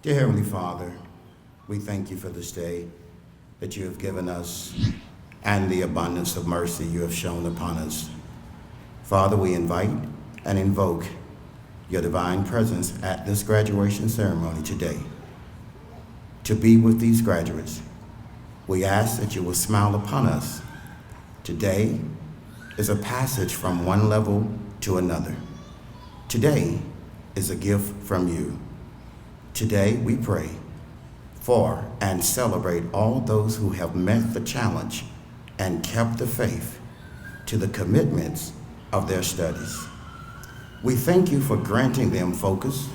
Dear Heavenly Father, we thank you for this day that you have given us and the abundance of mercy you have shown upon us. Father, we invite and invoke your divine presence at this graduation ceremony today. To be with these graduates, we ask that you will smile upon us. Today is a passage from one level to another. Today is a gift from you. Today we pray for and celebrate all those who have met the challenge and kept the faith to the commitments of their studies. We thank you for granting them focus,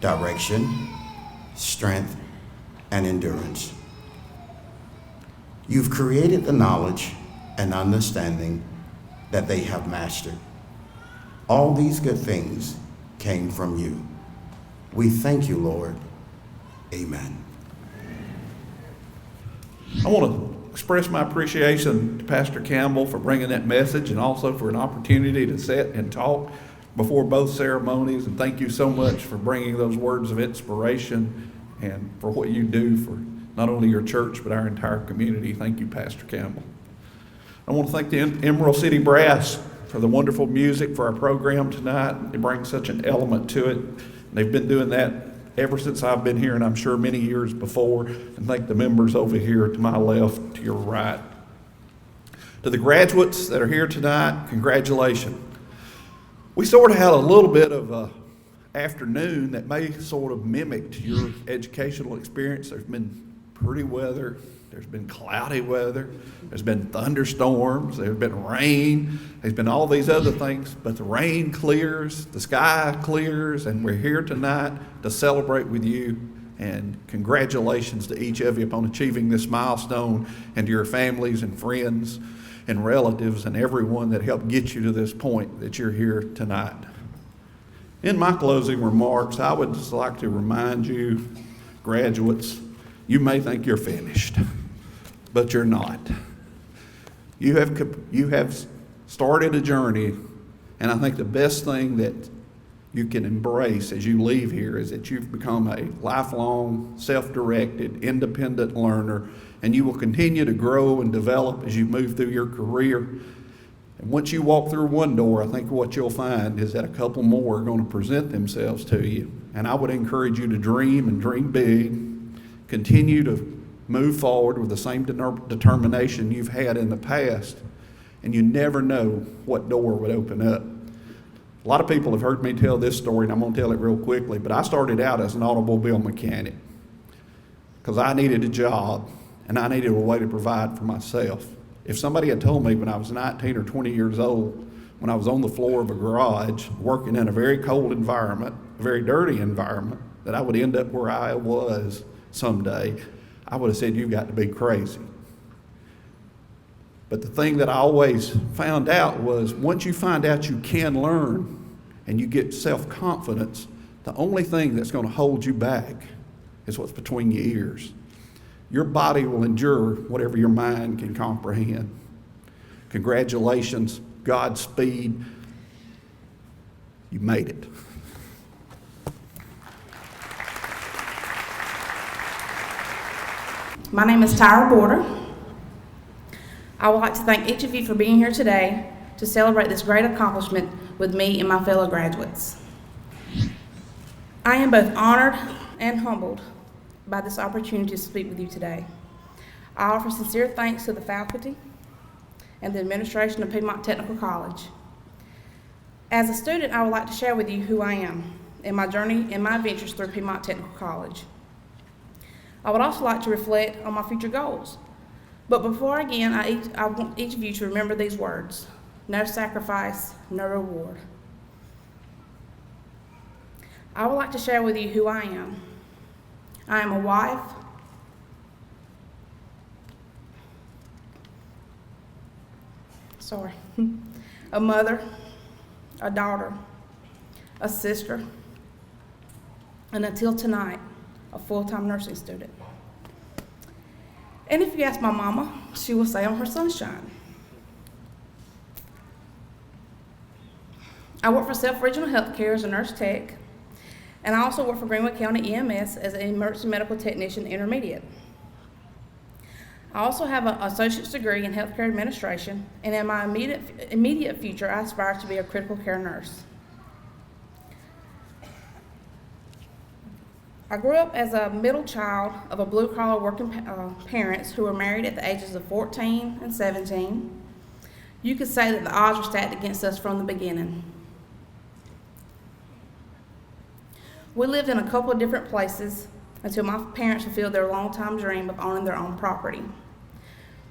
direction, strength, and endurance. You've created the knowledge and understanding that they have mastered. All these good things came from you. We thank you, Lord. Amen. I want to express my appreciation to Pastor Campbell for bringing that message and also for an opportunity to sit and talk before both ceremonies. And thank you so much for bringing those words of inspiration and for what you do for not only your church but our entire community. Thank you, Pastor Campbell. I want to thank the Emerald City Brass for the wonderful music for our program tonight. They bring such an element to it. They've been doing that ever since I've been here, and I'm sure many years before. And thank the members over here to my left, to your right. To the graduates that are here tonight, congratulations. We sort of had a little bit of a afternoon that may sort of mimic your educational experience. There's been pretty weather. There's been cloudy weather. There's been thunderstorms. There's been rain. There's been all these other things. But the rain clears, the sky clears, and we're here tonight to celebrate with you. And congratulations to each of you upon achieving this milestone, and to your families and friends and relatives and everyone that helped get you to this point that you're here tonight. In my closing remarks, I would just like to remind you, graduates, you may think you're finished, but you're not. You have started a journey, and I think the best thing that you can embrace as you leave here is that you've become a lifelong, self-directed, independent learner, and you will continue to grow and develop as you move through your career. And once you walk through one door, I think what you'll find is that a couple more are going to present themselves to you. And I would encourage you to dream and dream big. Continue to move forward with the same determination you've had in the past, and you never know what door would open up. A lot of people have heard me tell this story, and I'm going to tell it real quickly, but I started out as an automobile mechanic because I needed a job, and I needed a way to provide for myself. If somebody had told me when I was 19 or 20 years old, when I was on the floor of a garage working in a very cold environment, a very dirty environment, that I would end up where I was someday, I would have said, you've got to be crazy. But the thing that I always found out was once you find out you can learn and you get self-confidence, the only thing that's going to hold you back is what's between your ears. Your body will endure whatever your mind can comprehend. Congratulations, Godspeed. You made it. My name is Tyra Border. I would like to thank each of you for being here today to celebrate this great accomplishment with me and my fellow graduates. I am both honored and humbled by this opportunity to speak with you today. I offer sincere thanks to the faculty and the administration of Piedmont Technical College. As a student, I would like to share with you who I am and my journey and my adventures through Piedmont Technical College. I would also like to reflect on my future goals. But before I begin, I want each of you to remember these words: no sacrifice, no reward. I would like to share with you who I am. I am a wife, a mother, a daughter, a sister, and until tonight, a full-time nursing student. And if you ask my mama, she will say I'm her sunshine. I work for Self Regional Healthcare as a nurse tech, And I also work for Greenwood County EMS as an emergency medical technician intermediate. I also have an associate's degree in healthcare administration, and in my immediate future, I aspire to be a critical care nurse. I grew up as a middle child of a blue-collar working parents who were married at the ages of 14 and 17. You could say that the odds were stacked against us from the beginning. We lived in a couple of different places until my parents fulfilled their long-time dream of owning their own property.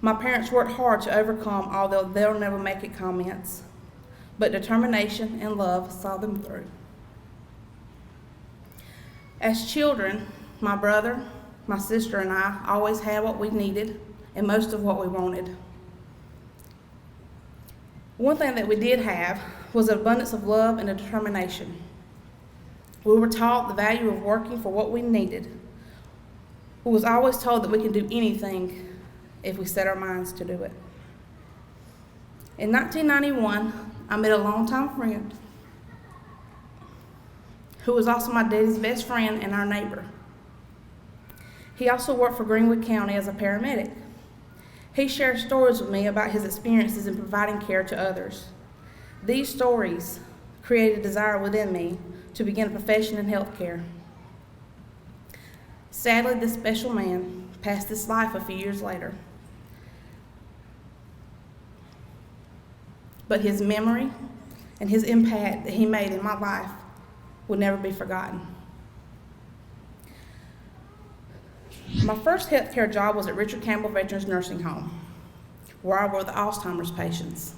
My parents worked hard to overcome all the "they'll never make it" comments, but determination and love saw them through. As children, my brother, my sister, and I always had what we needed and most of what we wanted. One thing that we did have was an abundance of love and a determination. We were taught the value of working for what we needed. We was always told that we could do anything if we set our minds to do it. In 1991, I met a longtime friend who was also my daddy's best friend and our neighbor. He also worked for Greenwood County as a paramedic. He shared stories with me about his experiences in providing care to others. These stories created a desire within me to begin a profession in healthcare. Sadly, this special man passed this life a few years later. But his memory and his impact that he made in my life will never be forgotten. My first healthcare job was at Richard Campbell Veterans Nursing Home, where I worked with Alzheimer's patients.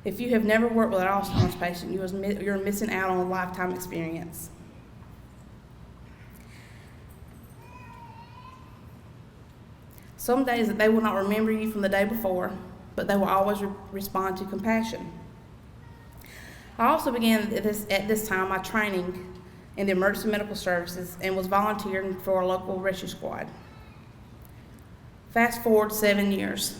If you have never worked with an Alzheimer's patient, you're missing out on a lifetime experience. Some days that they will not remember you from the day before, but they will always respond to compassion. I also began at this time my training in the emergency medical services and was volunteering for a local rescue squad. Fast forward 7 years.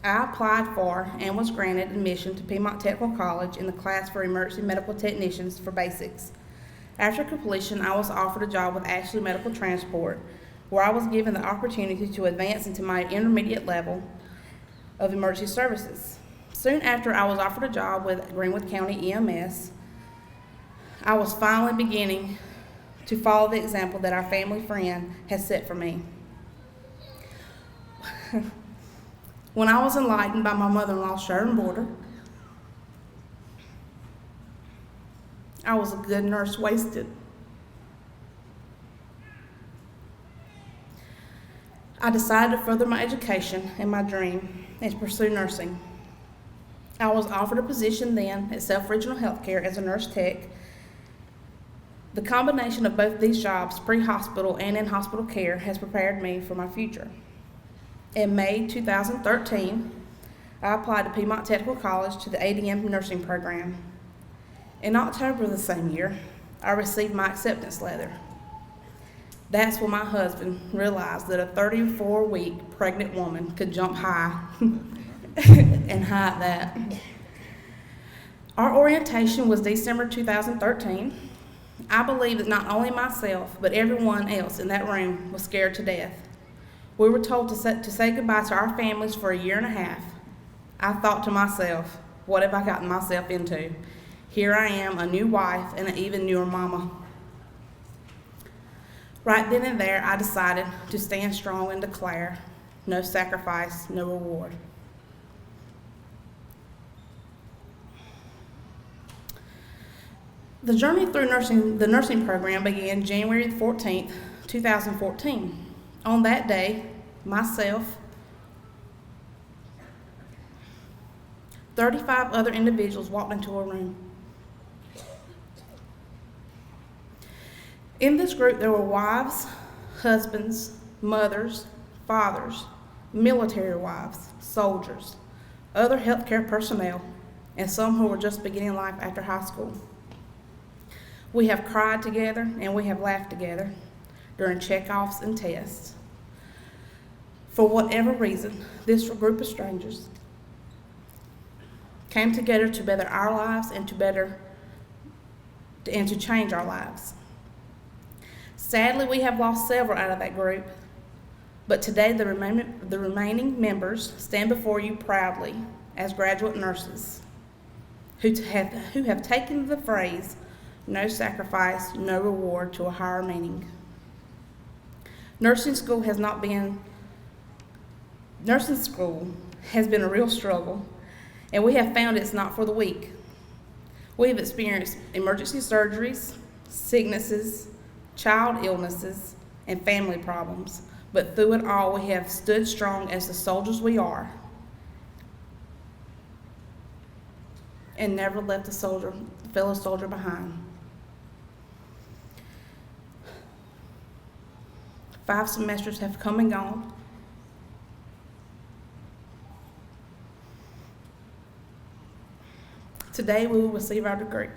I applied for and was granted admission to Piedmont Technical College in the class for emergency medical technicians for basics. After completion, I was offered a job with Ashley Medical Transport, where I was given the opportunity to advance into my intermediate level of emergency services. Soon after I was offered a job with Greenwood County EMS, I was finally beginning to follow the example that our family friend has set for me. When I was enlightened by my mother-in-law, Sharon Border, I was a good nurse wasted. I decided to further my education and my dream and pursue nursing. I was offered a position then at Self Regional Healthcare as a nurse tech. The combination of both these jobs, pre-hospital and in-hospital care, has prepared me for my future. In May 2013, I applied to Piedmont Technical College to the ADM nursing program. In October of the same year, I received my acceptance letter. That's when my husband realized that a 34-week pregnant woman could jump high and hide that. Our orientation was December 2013. I believe that not only myself, but everyone else in that room was scared to death. We were told to say goodbye to our families for a year and a half. I thought to myself, what have I gotten myself into? Here I am, a new wife and an even newer mama. Right then and there, I decided to stand strong and declare, no sacrifice, no reward. The journey through the nursing program began January 14th, 2014. On that day, myself, 35 other individuals walked into a room. In this group, there were wives, husbands, mothers, fathers, military wives, soldiers, other healthcare personnel, and some who were just beginning life after high school. We have cried together and we have laughed together during checkoffs and tests. For whatever reason, this group of strangers came together to better our lives and to better and to change our lives. Sadly, we have lost several out of that group, but today the remaining members stand before you proudly as graduate nurses who have taken the phrase, "no sacrifice, no reward," to a higher meaning. Nursing school has been a real struggle, and we have found it's not for the weak. We have experienced emergency surgeries, sicknesses, child illnesses, and family problems, but through it all, we have stood strong as the soldiers we are and never left a fellow soldier behind. 5 semesters have come and gone. Today, we will receive our degree.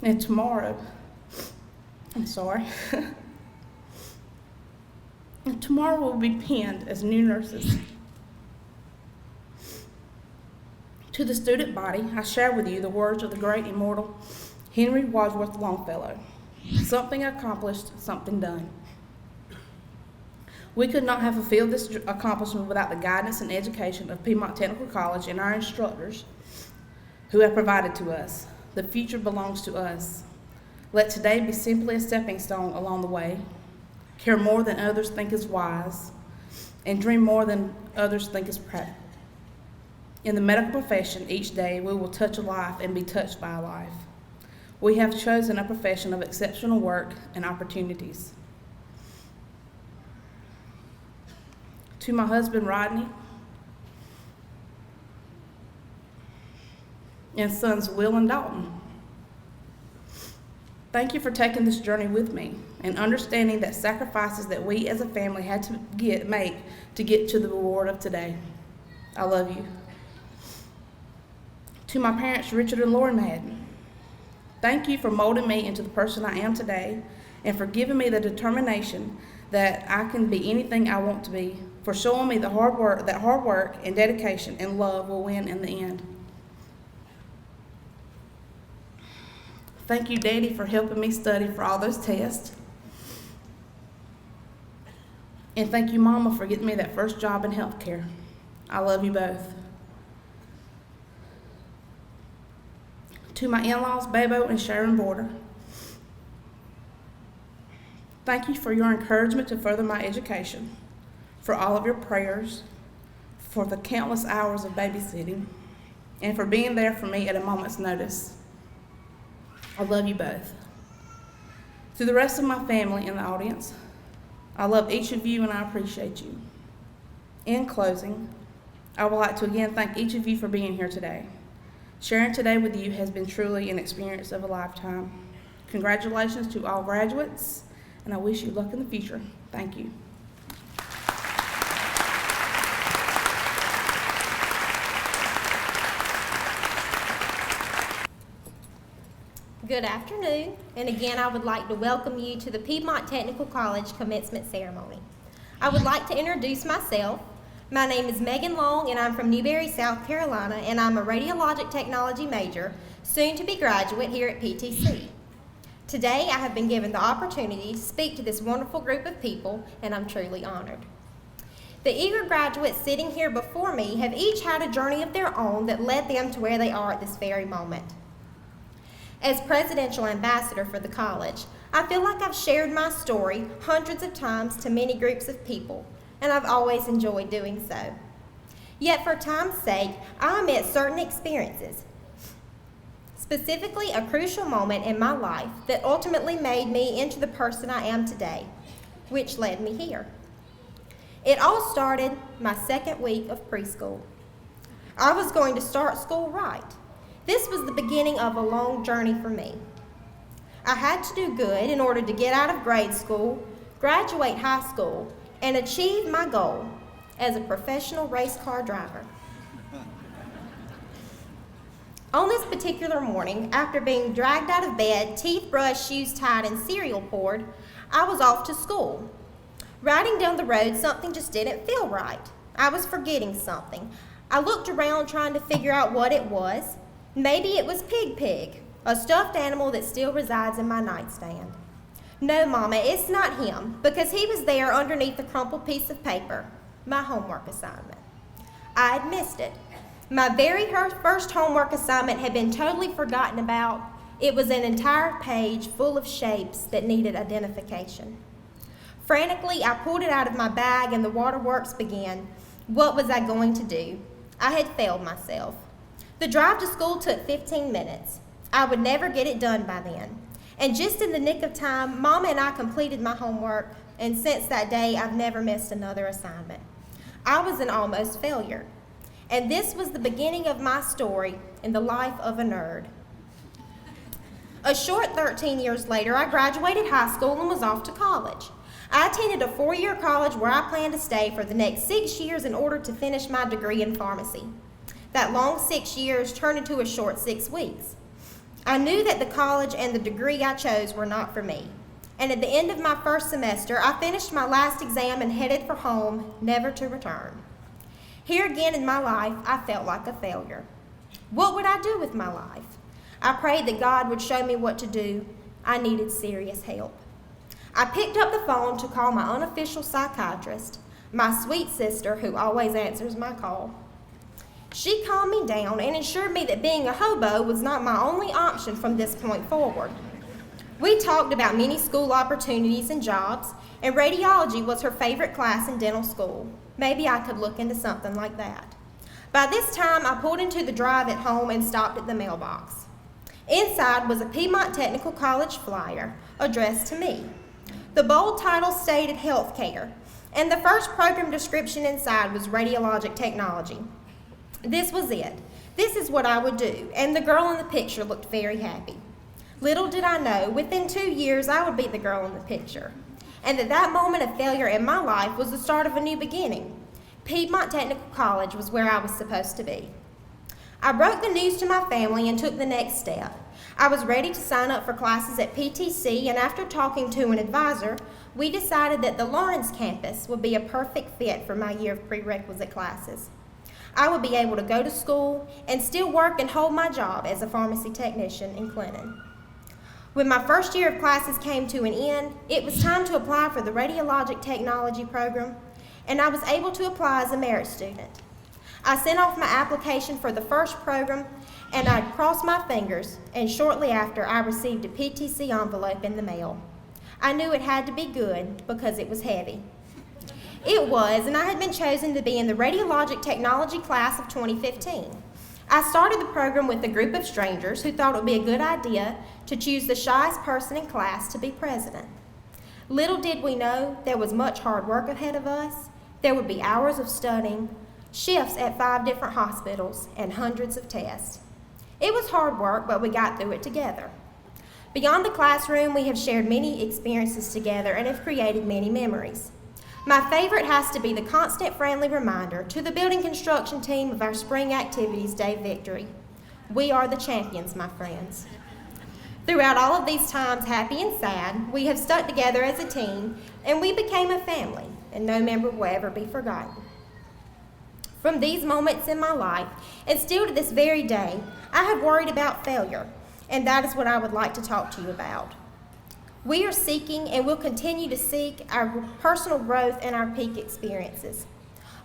And tomorrow, and tomorrow we'll be penned as new nurses. To the student body, I share with you the words of the great immortal Henry Wadsworth Longfellow. Something accomplished, something done. We could not have fulfilled this accomplishment without the guidance and education of Piedmont Technical College and our instructors who have provided to us. The future belongs to us. Let today be simply a stepping stone along the way. Care more than others think is wise, and dream more than others think is practical. In the medical profession, each day we will touch a life and be touched by a life. We have chosen a profession of exceptional work and opportunities. To my husband, Rodney, and sons, Will and Dalton, thank you for taking this journey with me and understanding that sacrifices that we as a family had to make to get to the reward of today. I love you. To my parents, Richard and Lori Madden, thank you for molding me into the person I am today and for giving me the determination that I can be anything I want to be, for showing me that hard work and dedication and love will win in the end. Thank you, Daddy, for helping me study for all those tests. And thank you, Mama, for getting me that first job in healthcare. I love you both. To my in-laws, Babo and Sharon Border, thank you for your encouragement to further my education, for all of your prayers, for the countless hours of babysitting, and for being there for me at a moment's notice. I love you both. To the rest of my family in the audience, I love each of you and I appreciate you. In closing, I would like to again thank each of you for being here today. Sharing today with you has been truly an experience of a lifetime. Congratulations to all graduates, and I wish you luck in the future. Thank you. Good afternoon, and again I would like to welcome you to the Piedmont Technical College commencement ceremony. I would like to introduce myself. My name is Megan Long, and I'm from Newberry, South Carolina, and I'm a radiologic technology major, soon to be graduate here at PTC. Today I have been given the opportunity to speak to this wonderful group of people, and I'm truly honored. The eager graduates sitting here before me have each had a journey of their own that led them to where they are at this very moment. As presidential ambassador for the college, I feel like I've shared my story hundreds of times to many groups of people, and I've always enjoyed doing so. Yet for time's sake, I omit certain experiences, specifically a crucial moment in my life that ultimately made me into the person I am today, which led me here. It all started my second week of preschool. I was going to start school right. This was the beginning of a long journey for me. I had to do good in order to get out of grade school, graduate high school, and achieve my goal as a professional race car driver. On this particular morning, after being dragged out of bed, teeth brushed, shoes tied, and cereal poured, I was off to school. Riding down the road, something just didn't feel right. I was forgetting something. I looked around trying to figure out what it was. Maybe it was Pig, a stuffed animal that still resides in my nightstand. No, Mama, it's not him, because he was there underneath a crumpled piece of paper, my homework assignment. I had missed it. My very first homework assignment had been totally forgotten about. It was an entire page full of shapes that needed identification. Frantically, I pulled it out of my bag and the waterworks began. What was I going to do? I had failed myself. The drive to school took 15 minutes. I would never get it done by then. And just in the nick of time, Mama and I completed my homework, and since that day, I've never missed another assignment. I was an almost failure. And this was the beginning of my story in the life of a nerd. A short 13 years later, I graduated high school and was off to college. I attended a 4-year college where I planned to stay for the next 6 years in order to finish my degree in pharmacy. That long 6 years turned into a short 6 weeks. I knew that the college and the degree I chose were not for me. And at the end of my first semester, I finished my last exam and headed for home, never to return. Here again in my life, I felt like a failure. What would I do with my life? I prayed that God would show me what to do. I needed serious help. I picked up the phone to call my unofficial psychiatrist, my sweet sister who always answers my call. She calmed me down and assured me that being a hobo was not my only option from this point forward. We talked about many school opportunities and jobs, and radiology was her favorite class in dental school. Maybe I could look into something like that. By this time, I pulled into the drive at home and stopped at the mailbox. Inside was a Piedmont Technical College flyer addressed to me. The bold title stated healthcare, and the first program description inside was radiologic technology. This was it. This is what I would do, and the girl in the picture looked very happy. Little did I know, within 2 years I would be the girl in the picture, and that moment of failure in my life was the start of a new beginning. Piedmont Technical College was where I was supposed to be. I broke the news to my family and took the next step. I was ready to sign up for classes at PTC, and after talking to an advisor, we decided that the Lawrence campus would be a perfect fit for my year of prerequisite classes. I would be able to go to school and still work and hold my job as a pharmacy technician in Clinton. When my first year of classes came to an end, it was time to apply for the radiologic technology program, and I was able to apply as a merit student. I sent off my application for the first program, and I crossed my fingers, and shortly after, I received a PTC envelope in the mail. I knew it had to be good because it was heavy. It was, and I had been chosen to be in the radiologic technology class of 2015. I started the program with a group of strangers who thought it would be a good idea to choose the shyest person in class to be president. Little did we know there was much hard work ahead of us. There would be hours of studying, shifts at 5 different hospitals, and hundreds of tests. It was hard work, but we got through it together. Beyond the classroom, we have shared many experiences together and have created many memories. My favorite has to be the constant friendly reminder to the building construction team of our spring activities day victory. We are the champions, my friends. Throughout all of these times, happy and sad, we have stuck together as a team, and we became a family, and no member will ever be forgotten. From these moments in my life, and still to this very day, I have worried about failure, and that is what I would like to talk to you about. We are seeking and will continue to seek our personal growth and our peak experiences.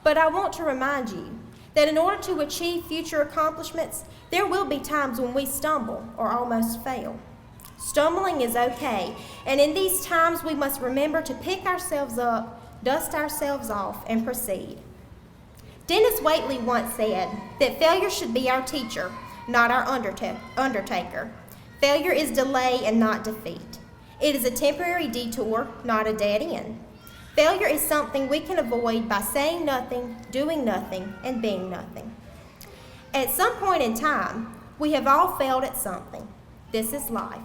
But I want to remind you that in order to achieve future accomplishments, there will be times when we stumble or almost fail. Stumbling is okay, and in these times we must remember to pick ourselves up, dust ourselves off, and proceed. Dennis Waitley once said that failure should be our teacher, not our undertaker. Failure is delay and not defeat. It is a temporary detour, not a dead end. Failure is something we can avoid by saying nothing, doing nothing, and being nothing. At some point in time, we have all failed at something. This is life.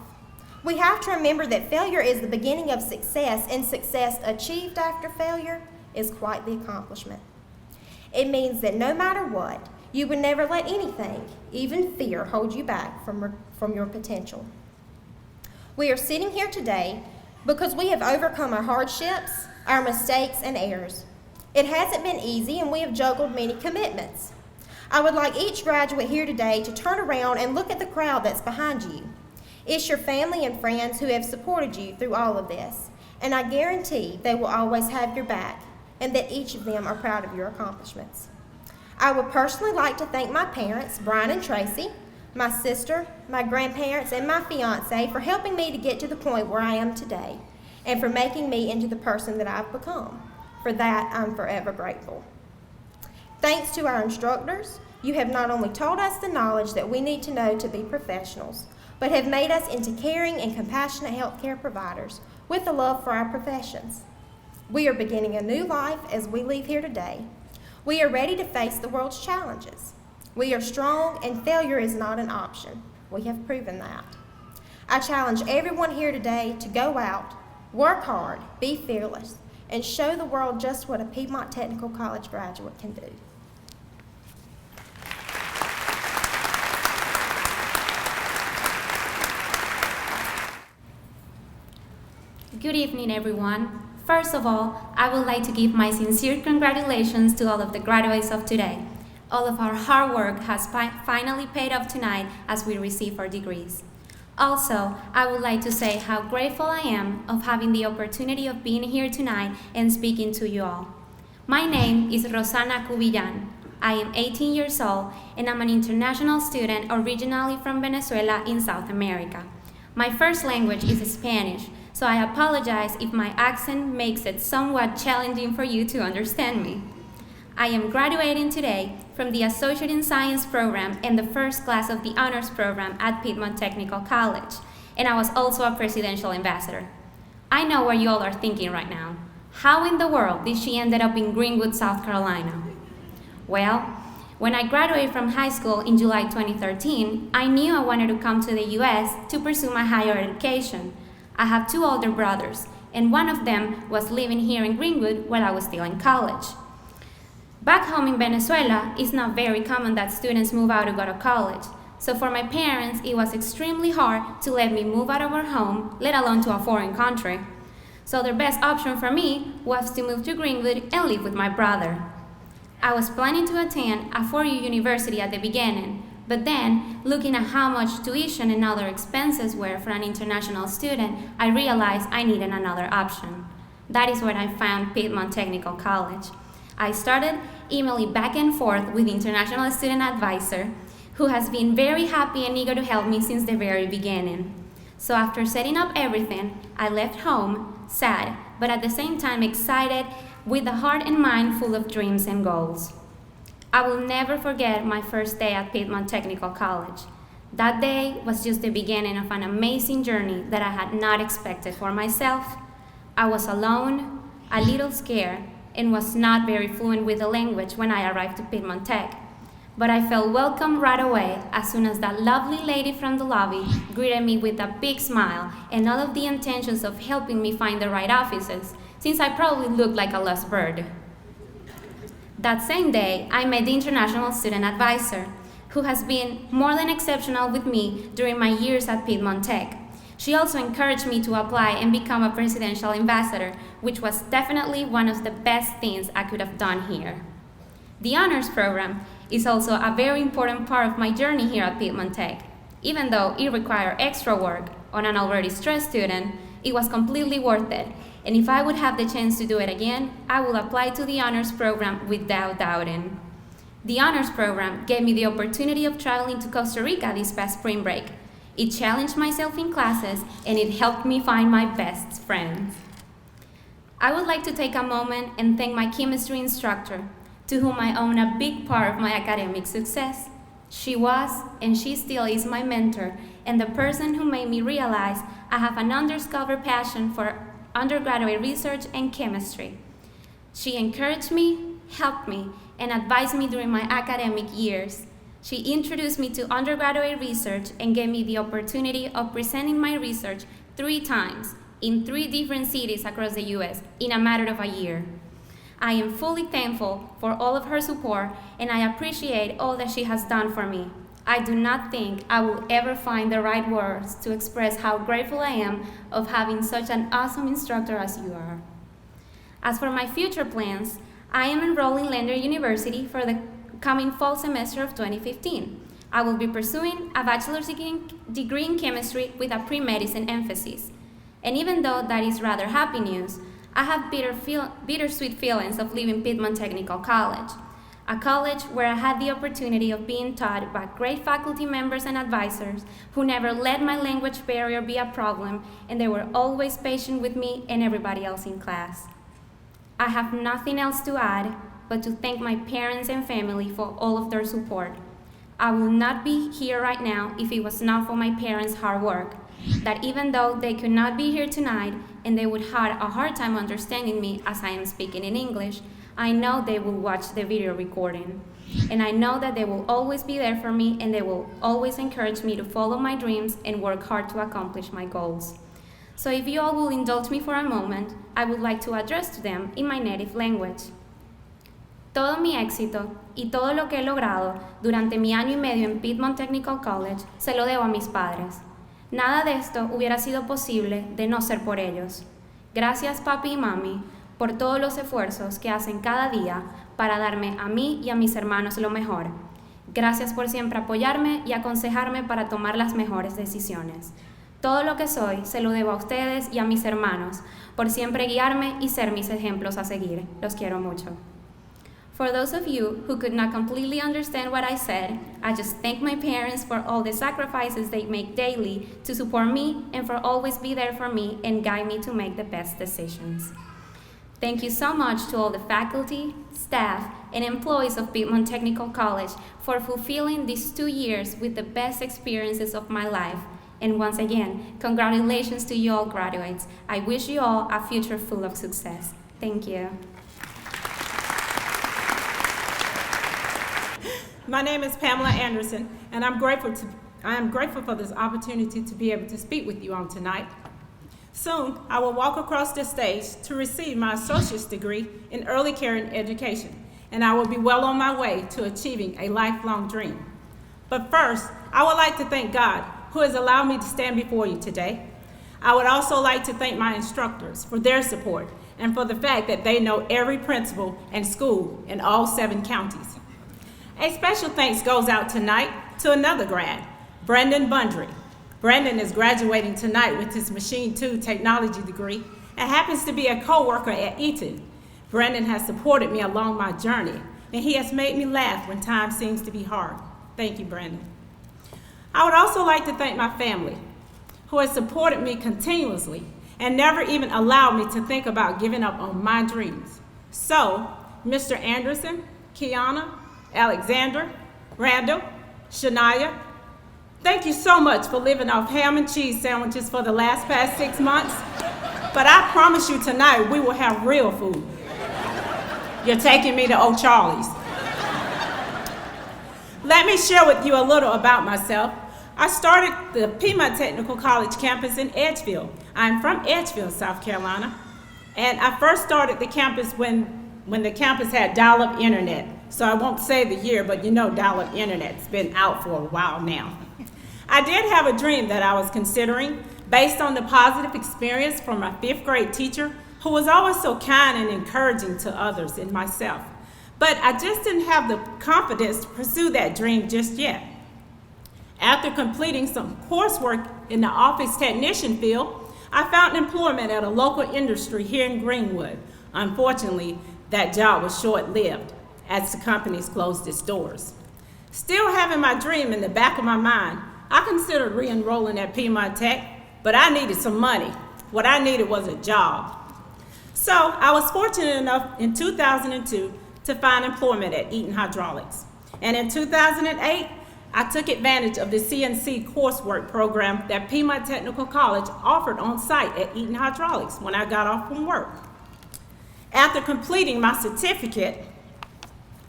We have to remember that failure is the beginning of success, and success achieved after failure is quite the accomplishment. It means that no matter what, you would never let anything, even fear, hold you back from your potential. We are sitting here today because we have overcome our hardships, our mistakes, and errors. It hasn't been easy, and we have juggled many commitments. I would like each graduate here today to turn around and look at the crowd that's behind you. It's your family and friends who have supported you through all of this, and I guarantee they will always have your back and that each of them are proud of your accomplishments. I would personally like to thank my parents, Brian and Tracy, my sister, my grandparents, and my fiance for helping me to get to the point where I am today and for making me into the person that I've become. For that, I'm forever grateful. Thanks to our instructors, you have not only taught us the knowledge that we need to know to be professionals, but have made us into caring and compassionate healthcare providers with a love for our professions. We are beginning a new life as we leave here today. We are ready to face the world's challenges. We are strong, and failure is not an option. We have proven that. I challenge everyone here today to go out, work hard, be fearless, and show the world just what a Piedmont Technical College graduate can do. Good evening, everyone. First of all, I would like to give my sincere congratulations to all of the graduates of today. All of our hard work has finally paid off tonight as we receive our degrees. Also, I would like to say how grateful I am of having the opportunity of being here tonight and speaking to you all. My name is Rosana Cubillan. I am 18 years old and I'm an international student originally from Venezuela in South America. My first language is Spanish, so I apologize if my accent makes it somewhat challenging for you to understand me. I am graduating today from the Associate in Science program and the first class of the Honors program at Piedmont Technical College, and I was also a presidential ambassador. I know what you all are thinking right now. How in the world did she end up in Greenwood, South Carolina? Well, when I graduated from high school in July 2013, I knew I wanted to come to the US to pursue my higher education. I have two older brothers, and one of them was living here in Greenwood while I was still in college. Back home in Venezuela, it's not very common that students move out to go to college. So for my parents, it was extremely hard to let me move out of our home, let alone to a foreign country. So their best option for me was to move to Greenwood and live with my brother. I was planning to attend a four-year university at the beginning, but then, looking at how much tuition and other expenses were for an international student, I realized I needed another option. That is when I found Piedmont Technical College. I started emailing back and forth with the International Student Advisor, who has been very happy and eager to help me since the very beginning. So after setting up everything, I left home, sad, but at the same time excited, with a heart and mind full of dreams and goals. I will never forget my first day at Piedmont Technical College. That day was just the beginning of an amazing journey that I had not expected for myself. I was alone, a little scared, and was not very fluent with the language when I arrived to Piedmont Tech. But I felt welcome right away as soon as that lovely lady from the lobby greeted me with a big smile and all of the intentions of helping me find the right offices, since I probably looked like a lost bird. That same day, I met the International Student Advisor, who has been more than exceptional with me during my years at Piedmont Tech. She also encouraged me to apply and become a presidential ambassador, which was definitely one of the best things I could have done here. The Honors program is also a very important part of my journey here at Piedmont Tech. Even though it required extra work on an already stressed student, it was completely worth it. And if I would have the chance to do it again, I will apply to the Honors program without doubting. The Honors program gave me the opportunity of traveling to Costa Rica this past spring break. It challenged myself in classes, and it helped me find my best friends. I would like to take a moment and thank my chemistry instructor, to whom I owe a big part of my academic success. She was, and she still is, my mentor, and the person who made me realize I have an undiscovered passion for undergraduate research and chemistry. She encouraged me, helped me, and advised me during my academic years. She introduced me to undergraduate research and gave me the opportunity of presenting my research 3 times in 3 different cities across the US in a matter of a year. I am fully thankful for all of her support, and I appreciate all that she has done for me. I do not think I will ever find the right words to express how grateful I am of having such an awesome instructor as you are. As for my future plans, I am enrolling in Lander University for the coming fall semester of 2015. I will be pursuing a bachelor's degree in chemistry with a pre-medicine emphasis. And even though that is rather happy news, I have bittersweet feelings of leaving Piedmont Technical College, a college where I had the opportunity of being taught by great faculty members and advisors who never let my language barrier be a problem, and they were always patient with me and everybody else in class. I have nothing else to add but to thank my parents and family for all of their support. I will not be here right now if it was not for my parents' hard work, that even though they could not be here tonight and they would have a hard time understanding me as I am speaking in English, I know they will watch the video recording. And I know that they will always be there for me and they will always encourage me to follow my dreams and work hard to accomplish my goals. So if you all will indulge me for a moment, I would like to address to them in my native language. Todo mi éxito y todo lo que he logrado durante mi año y medio en Piedmont Technical College se lo debo a mis padres. Nada de esto hubiera sido posible de no ser por ellos. Gracias, papi y mami, por todos los esfuerzos que hacen cada día para darme a mí y a mis hermanos lo mejor. Gracias por siempre apoyarme y aconsejarme para tomar las mejores decisiones. Todo lo que soy se lo debo a ustedes y a mis hermanos por siempre guiarme y ser mis ejemplos a seguir. Los quiero mucho. For those of you who could not completely understand what I said, I just thank my parents for all the sacrifices they make daily to support me and for always be there for me and guide me to make the best decisions. Thank you so much to all the faculty, staff, and employees of Piedmont Technical College for fulfilling these 2 years with the best experiences of my life. And once again, congratulations to you all graduates. I wish you all a future full of success. Thank you. My name is Pamela Anderson, and I am grateful for this opportunity to be able to speak with you on tonight. Soon, I will walk across the stage to receive my associate's degree in early care and education, and I will be well on my way to achieving a lifelong dream. But first, I would like to thank God, who has allowed me to stand before you today. I would also like to thank my instructors for their support and for the fact that they know every principal and school in all 7 counties. A special thanks goes out tonight to another grad, Brandon Bundry. Brandon is graduating tonight with his Machine 2 technology degree and happens to be a co-worker at Eaton. Brandon has supported me along my journey, and he has made me laugh when time seems to be hard. Thank you, Brandon. I would also like to thank my family, who has supported me continuously and never even allowed me to think about giving up on my dreams. So, Mr. Anderson, Kiana, Alexander, Randall, Shania, thank you so much for living off ham and cheese sandwiches for the past 6 months. But I promise you tonight we will have real food. You're taking me to Old Charlie's. Let me share with you a little about myself. I started the Piedmont Technical College campus in Edgefield. I'm from Edgefield, South Carolina. And I first started the campus when the campus had dial-up internet. So I won't say the year, but you know dial-up internet's been out for a while now. I did have a dream that I was considering based on the positive experience from my 5th grade teacher, who was always so kind and encouraging to others and myself. But I just didn't have the confidence to pursue that dream just yet. After completing some coursework in the office technician field, I found employment at a local industry here in Greenwood. Unfortunately, that job was short-lived as the company's closed its doors. Still having my dream in the back of my mind, I considered re-enrolling at Piedmont Tech, but I needed some money. What I needed was a job. So I was fortunate enough in 2002 to find employment at Eaton Hydraulics. And in 2008, I took advantage of the CNC coursework program that Piedmont Technical College offered on site at Eaton Hydraulics when I got off from work. After completing my certificate,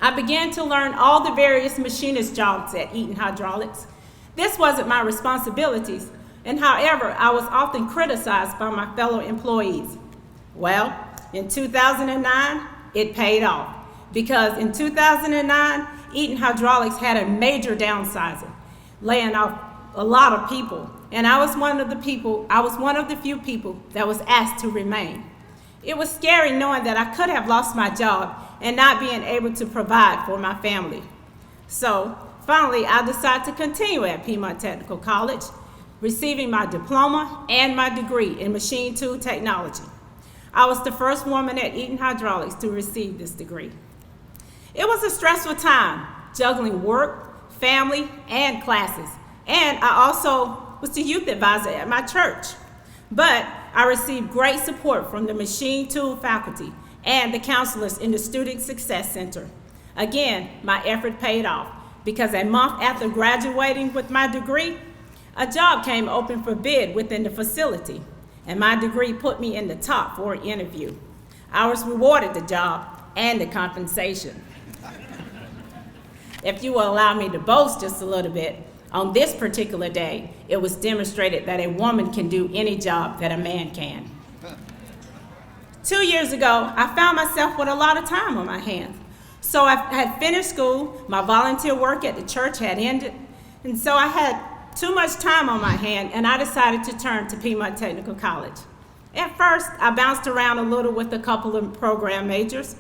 I began to learn all the various machinist jobs at Eaton Hydraulics. This wasn't my responsibilities, and however, I was often criticized by my fellow employees. Well, in 2009, it paid off, because in 2009, Eaton Hydraulics had a major downsizing, laying off a lot of people, and I was one of the few people that was asked to remain. It was scary knowing that I could have lost my job and not being able to provide for my family. So finally, I decided to continue at Piedmont Technical College, receiving my diploma and my degree in machine tool technology. I was the first woman at Eaton Hydraulics to receive this degree. It was a stressful time, juggling work, family, and classes. And I also was the youth advisor at my church. But I received great support from the machine tool faculty and the counselors in the Student Success Center. Again, my effort paid off because a month after graduating with my degree, a job came open for bid within the facility, and my degree put me in the top for an interview. I was rewarded the job and the compensation. If you will allow me to boast just a little bit, on this particular day, it was demonstrated that a woman can do any job that a man can. 2 years ago, I found myself with a lot of time on my hands. So I had finished school, my volunteer work at the church had ended, and so I had too much time on my hand, and I decided to turn to Piedmont Technical College. At first, I bounced around a little with a couple of program majors,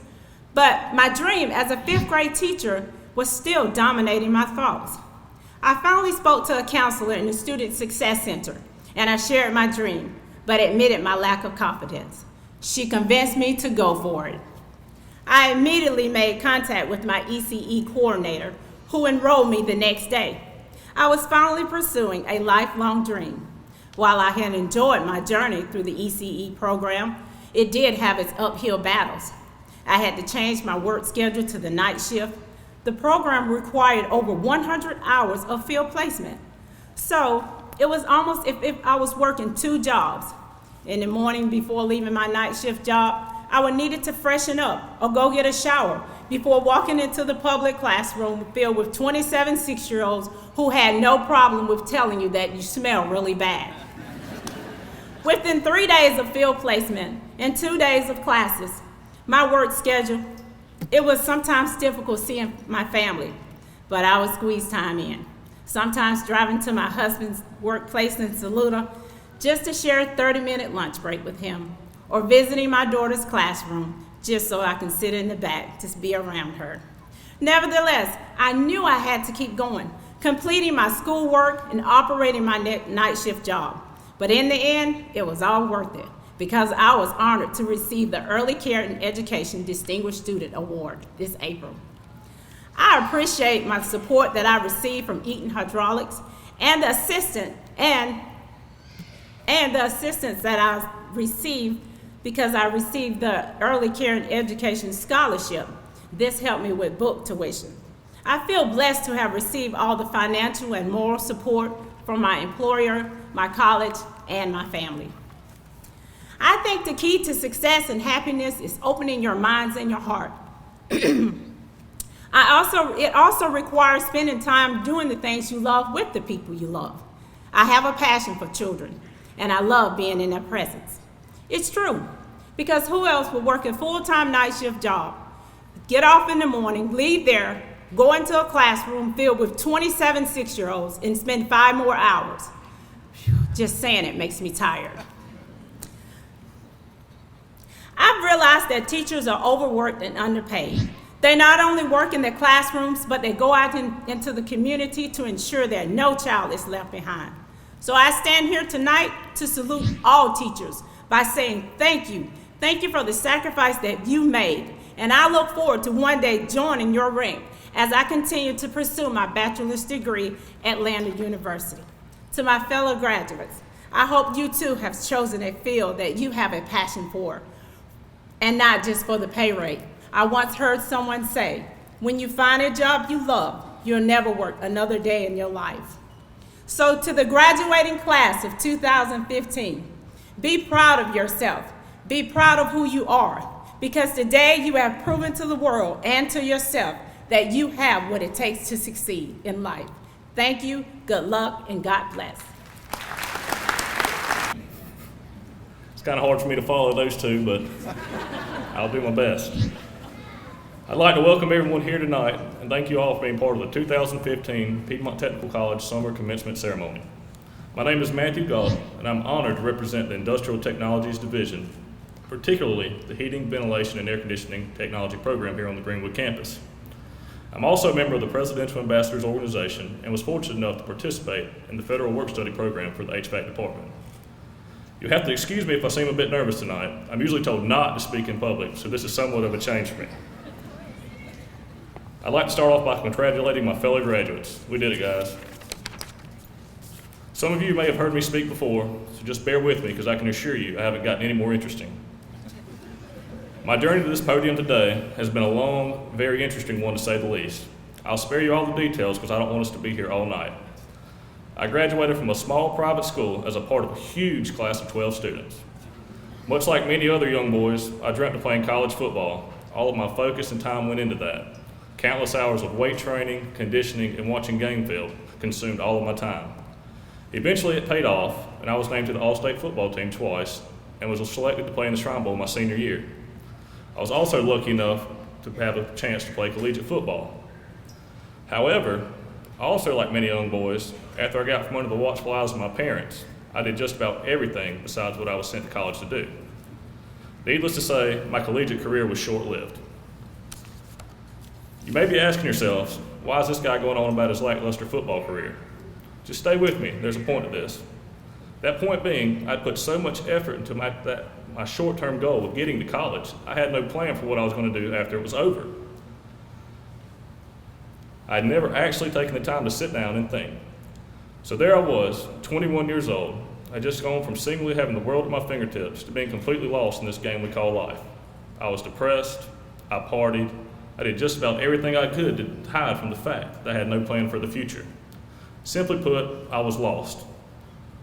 but my dream as a 5th grade teacher was still dominating my thoughts. I finally spoke to a counselor in the Student Success Center, and I shared my dream, but admitted my lack of confidence. She convinced me to go for it. I immediately made contact with my ECE coordinator, who enrolled me the next day. I was finally pursuing a lifelong dream. While I had enjoyed my journey through the ECE program, it did have its uphill battles. I had to change my work schedule to the night shift. The program required over 100 hours of field placement. So it was almost if I was working 2 jobs. In the morning before leaving my night shift job, I would need to freshen up or go get a shower before walking into the public classroom filled with 27 6-year-olds who had no problem with telling you that you smell really bad. Within 3 days of field placement and 2 days of classes, my work schedule, it was sometimes difficult seeing my family, but I would squeeze time in. Sometimes driving to my husband's workplace in Saluda just to share a 30-minute lunch break with him, or visiting my daughter's classroom just so I can sit in the back to be around her. Nevertheless, I knew I had to keep going, completing my schoolwork and operating my night shift job. But in the end, it was all worth it because I was honored to receive the Early Care and Education Distinguished Student Award this April. I appreciate my support that I received from Eaton Hydraulics and the assistance that I received because I received the Early Care and Education Scholarship. This helped me with book tuition. I feel blessed to have received all the financial and moral support from my employer, my college, and my family. I think the key to success and happiness is opening your minds and your heart. It also requires spending time doing the things you love with the people you love. I have a passion for children, and I love being in their presence. It's true, because who else would work a full-time night shift job, get off in the morning, leave there, go into a classroom filled with 27 6-year-olds and spend 5 more hours? Just saying it makes me tired. I've realized that teachers are overworked and underpaid. They not only work in their classrooms, but they go out into the community to ensure that no child is left behind. So I stand here tonight to salute all teachers by saying thank you. Thank you for the sacrifice that you made. And I look forward to one day joining your rank as I continue to pursue my bachelor's degree at Lander University. To my fellow graduates, I hope you too have chosen a field that you have a passion for, and not just for the pay rate. I once heard someone say, when you find a job you love, you'll never work another day in your life. So to the graduating class of 2015, be proud of yourself. Be proud of who you are, because today you have proven to the world and to yourself that you have what it takes to succeed in life. Thank you, good luck, and God bless. It's kind of hard for me to follow those two, but I'll do my best. I'd like to welcome everyone here tonight and thank you all for being part of the 2015 Piedmont Technical College Summer Commencement Ceremony. My name is Matthew Galt, and I'm honored to represent the Industrial Technologies Division, particularly the Heating, Ventilation, and Air Conditioning Technology program here on the Greenwood campus. I'm also a member of the Presidential Ambassadors Organization and was fortunate enough to participate in the Federal Work Study Program for the HVAC department. You'll have to excuse me if I seem a bit nervous tonight. I'm usually told not to speak in public, so this is somewhat of a change for me. I'd like to start off by congratulating my fellow graduates. We did it, guys. Some of you may have heard me speak before, so just bear with me because I can assure you I haven't gotten any more interesting. My journey to this podium today has been a long, very interesting one to say the least. I'll spare you all the details because I don't want us to be here all night. I graduated from a small private school as a part of a huge class of 12 students. Much like many other young boys, I dreamt of playing college football. All of my focus and time went into that. Countless hours of weight training, conditioning, and watching game film consumed all of my time. Eventually it paid off, and I was named to the All-State football team twice and was selected to play in the Shrine Bowl my senior year. I was also lucky enough to have a chance to play collegiate football. However, also like many young boys, after I got from under the watchful eyes of my parents, I did just about everything besides what I was sent to college to do. Needless to say, my collegiate career was short-lived. You may be asking yourselves, why is this guy going on about his lackluster football career? Just stay with me, there's a point to this. That point being, I put so much effort into my short-term goal of getting to college, I had no plan for what I was going to do after it was over. I had never actually taken the time to sit down and think. So there I was, 21 years old. I had just gone from seemingly having the world at my fingertips to being completely lost in this game we call life. I was depressed, I partied, I did just about everything I could to hide from the fact that I had no plan for the future. Simply put, I was lost.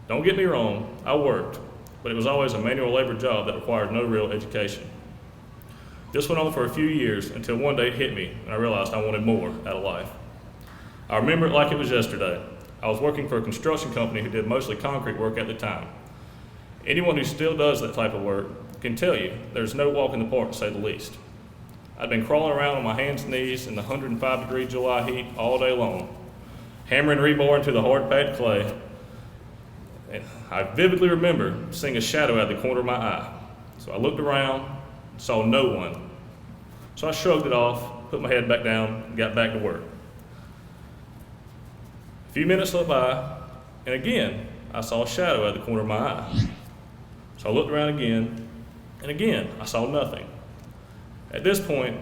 Don't get me wrong, I worked, but it was always a manual labor job that required no real education. This went on for a few years until one day it hit me and I realized I wanted more out of life. I remember it like it was yesterday. I was working for a construction company who did mostly concrete work at the time. Anyone who still does that type of work can tell you there's no walk in the park, to say the least. I'd been crawling around on my hands and knees in the 105-degree July heat all day long, hammering rebar into the hard-packed clay. And I vividly remember seeing a shadow out of the corner of my eye. So I looked around, saw no one. So I shrugged it off, put my head back down, and got back to work. A few minutes slipped by, and again, I saw a shadow out of the corner of my eye. So I looked around again, and again, I saw nothing. At this point,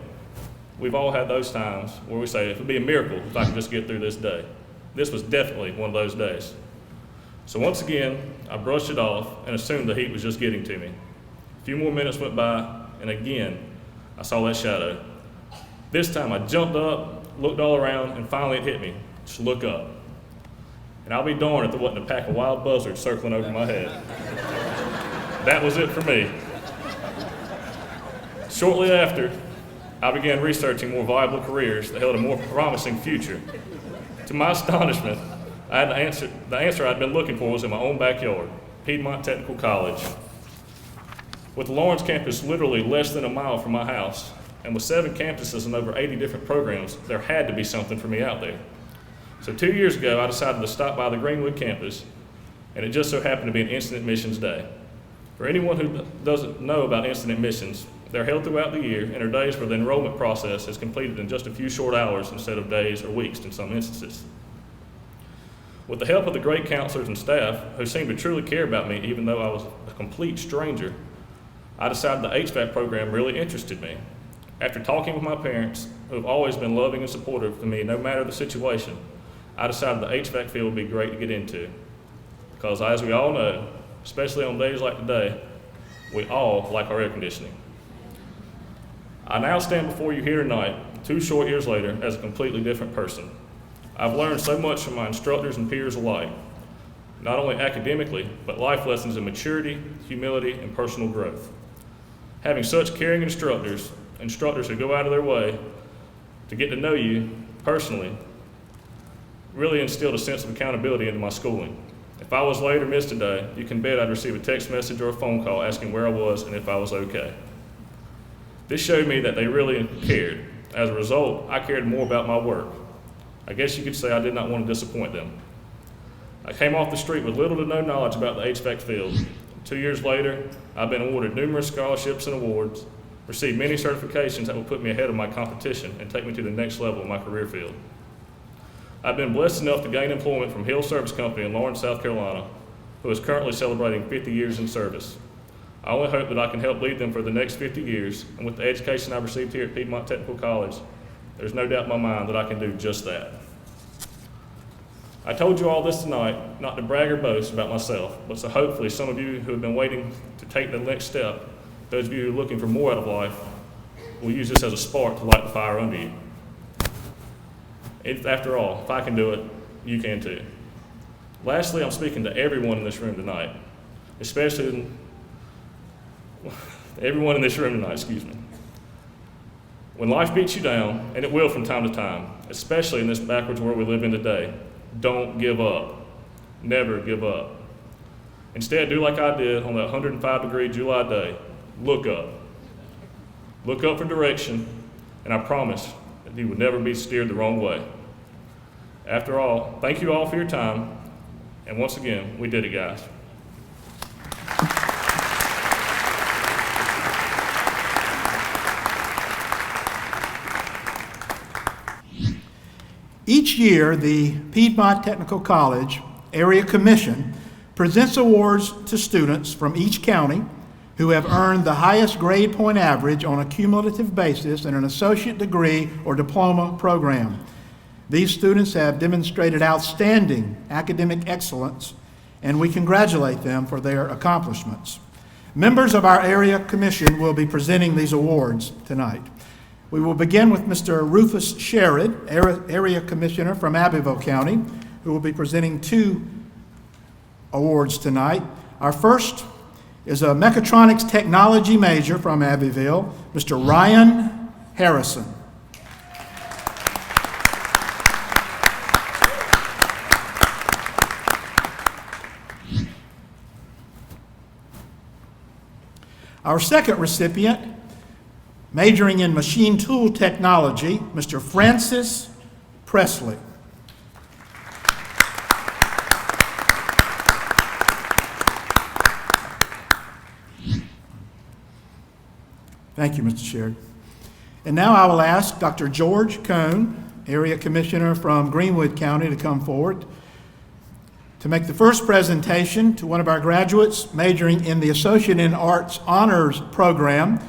we've all had those times where we say, it would be a miracle if I could just get through this day. This was definitely one of those days. So once again, I brushed it off and assumed the heat was just getting to me. A few more minutes went by, and again, I saw that shadow. This time I jumped up, looked all around, and finally it hit me. Just look up. And I'll be darned if there wasn't a pack of wild buzzards circling over my head. That was it for me. Shortly after, I began researching more viable careers that held a more promising future. To my astonishment, I had the answer I'd been looking for was in my own backyard, Piedmont Technical College. With the Lawrence campus literally less than a mile from my house, and with 7 campuses and over 80 different programs, there had to be something for me out there. So 2 years ago, I decided to stop by the Greenwood campus, and it just so happened to be an instant admissions day. For anyone who doesn't know about instant admissions, they're held throughout the year and are days where the enrollment process is completed in just a few short hours instead of days or weeks in some instances. With the help of the great counselors and staff who seemed to truly care about me even though I was a complete stranger, I decided the HVAC program really interested me. After talking with my parents, who have always been loving and supportive to me no matter the situation, I decided the HVAC field would be great to get into. Because as we all know, especially on days like today, we all like our air conditioning. I now stand before you here tonight, 2 short years later, as a completely different person. I've learned so much from my instructors and peers alike, not only academically, but life lessons in maturity, humility, and personal growth. Having such caring instructors who go out of their way to get to know you personally, really instilled a sense of accountability into my schooling. If I was late or missed a day, you can bet I'd receive a text message or a phone call asking where I was and if I was okay. This showed me that they really cared. As a result, I cared more about my work. I guess you could say I did not want to disappoint them. I came off the street with little to no knowledge about the HVAC field. 2 years later, I've been awarded numerous scholarships and awards, received many certifications that will put me ahead of my competition and take me to the next level in my career field. I've been blessed enough to gain employment from Hill Service Company in Lawrence, South Carolina, who is currently celebrating 50 years in service. I only hope that I can help lead them for the next 50 years, and with the education I've received here at Piedmont Technical College, there's no doubt in my mind that I can do just that. I told you all this tonight, not to brag or boast about myself, but so hopefully some of you who have been waiting to take the next step, those of you who are looking for more out of life, will use this as a spark to light the fire under you. After all, if I can do it, you can too. Lastly, I'm speaking to everyone in this room tonight, especially everyone in this room tonight, excuse me. When life beats you down, and it will from time to time, especially in this backwards world we live in today, don't give up. Never give up. Instead, do like I did on that 105-degree July day. Look up. Look up for direction, and I promise that you will never be steered the wrong way. After all, thank you all for your time, and once again, we did it, guys. Each year, the Piedmont Technical College Area Commission presents awards to students from each county who have earned the highest grade point average on a cumulative basis in an associate degree or diploma program. These students have demonstrated outstanding academic excellence, and we congratulate them for their accomplishments. Members of our Area Commission will be presenting these awards tonight. We will begin with Mr. Rufus Sherrod, Area Commissioner from Abbeville County, who will be presenting 2 awards tonight. Our first is a mechatronics technology major from Abbeville, Mr. Ryan Harrison. Our second recipient, majoring in machine tool technology, Mr. Francis Presley. Thank you, Mr. Sherrod. And now I will ask Dr. George Cohn, Area Commissioner from Greenwood County, to come forward to make the first presentation to one of our graduates majoring in the Associate in Arts Honors Program,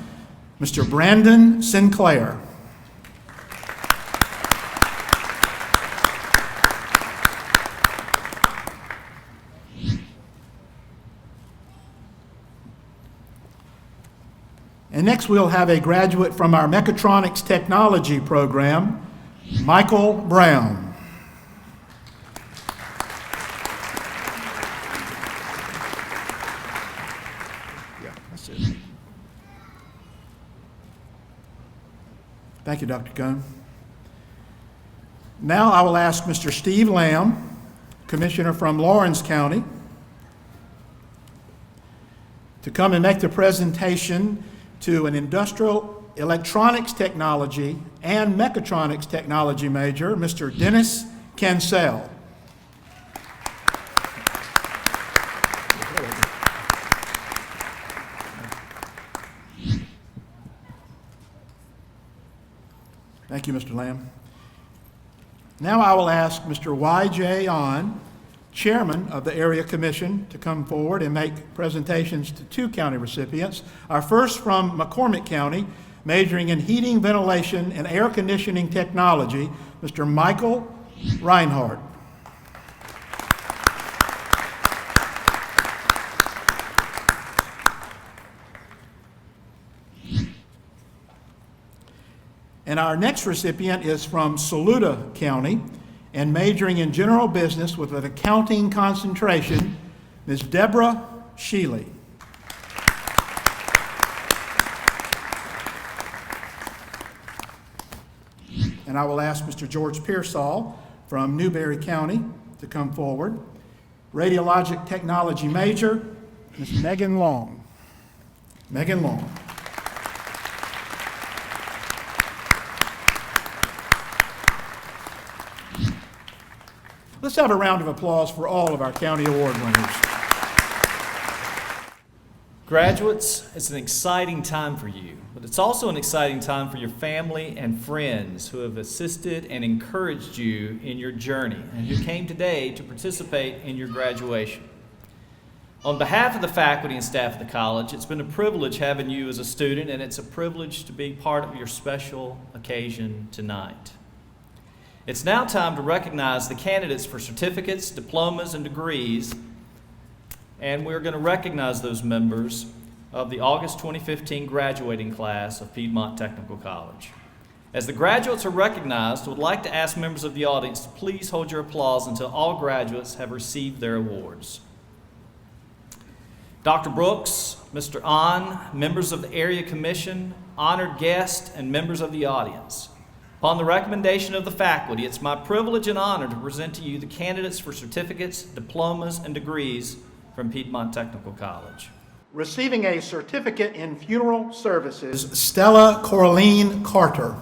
Mr. Brandon Sinclair. And next we'll have a graduate from our Mechatronics Technology Program, Michael Brown. Yeah, that's it. Thank you, Dr. Cohn. Now I will ask Mr. Steve Lamb, Commissioner from Lawrence County, to come and make the presentation to an industrial electronics technology and mechatronics technology major, Mr. Dennis Cancel. Thank you, Mr. Lamb. Now I will ask Mr. Y.J. On, Chairman of the Area Commission, to come forward and make presentations to 2 county recipients. Our first from McCormick County, majoring in heating, ventilation, and air conditioning technology, Mr. Michael Reinhardt. And our next recipient is from Saluda County, and majoring in general business with an accounting concentration, Ms. Deborah Sheely. And I will ask Mr. George Pearsall from Newberry County to come forward. Radiologic technology major, Ms. Megan Long. Megan Long. Let's have a round of applause for all of our county award winners. Graduates, it's an exciting time for you, but it's also an exciting time for your family and friends who have assisted and encouraged you in your journey and who came today to participate in your graduation. On behalf of the faculty and staff of the college, it's been a privilege having you as a student, and it's a privilege to be part of your special occasion tonight. It's now time to recognize the candidates for certificates, diplomas, and degrees, and we're going to recognize those members of the August 2015 graduating class of Piedmont Technical College. As the graduates are recognized, I would like to ask members of the audience to please hold your applause until all graduates have received their awards. Dr. Brooks, Mr. Ahn, members of the Area Commission, honored guests, and members of the audience. Upon the recommendation of the faculty, it's my privilege and honor to present to you the candidates for certificates, diplomas, and degrees from Piedmont Technical College. Receiving a certificate in funeral services, Stella Coraline Carter.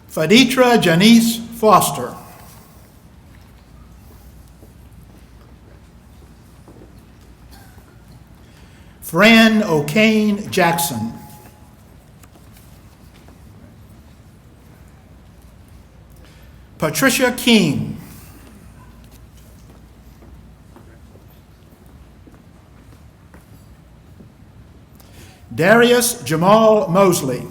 Faditra Janice Foster. Fran O'Kane Jackson. Patricia King. Darius Jamal Mosley.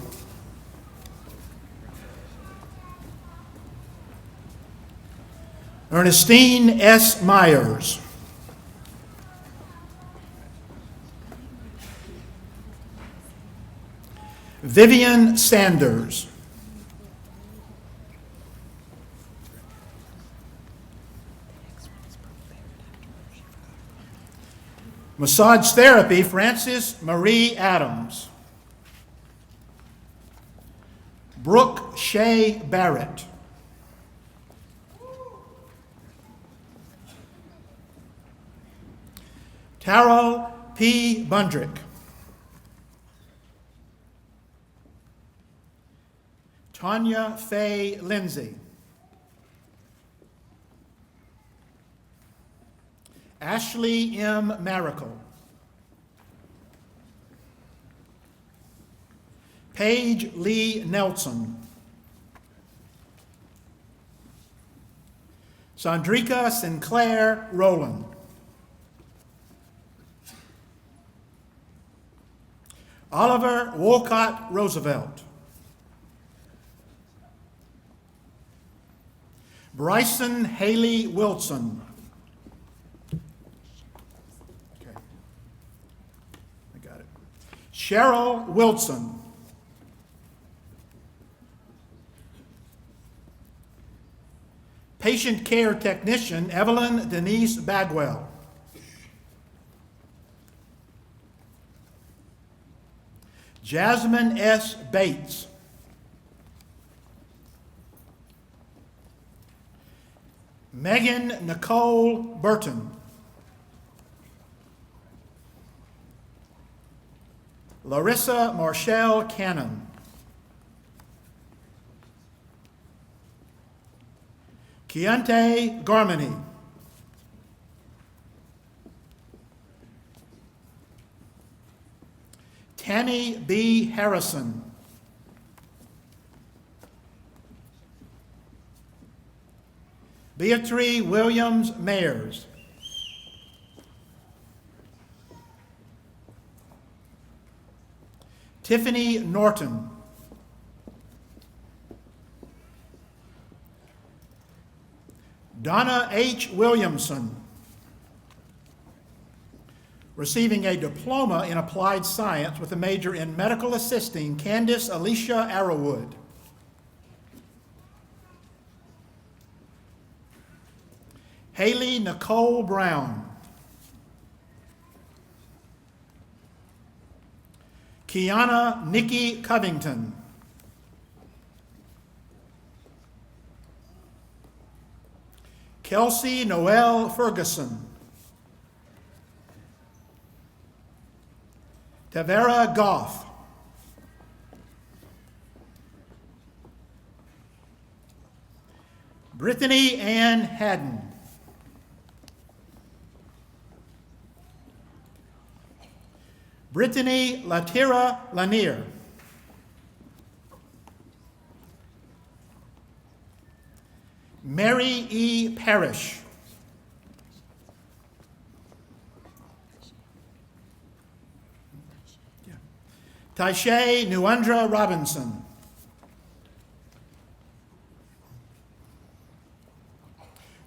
Ernestine S. Myers. Vivian Sanders. Massage therapy, Frances Marie Adams. Brooke Shea Barrett. Taro P. Bundrick. Tanya Faye Lindsay. Ashley M. Maracle. Paige Lee Nelson. Sandrika Sinclair Rowland. Oliver Wolcott Roosevelt. Bryson Haley Wilson. Okay. I got it. Cheryl Wilson. Patient care technician Evelyn Denise Bagwell. Jasmine S. Bates. Megan Nicole Burton. Larissa Marshall Cannon. Keontae Garmany. Tammy B. Harrison. Beatrice Williams Mayers. Tiffany Norton. Donna H. Williamson. Receiving a diploma in applied science with a major in medical assisting, Candace Alicia Arrowwood. Haley Nicole Brown. Kiana Nikki Covington. Kelsey Noel Ferguson. Tavera Goff. Brittany Ann Haddon. Brittany Latira Lanier. Mary E. Parrish. Taisha Nuandra Robinson.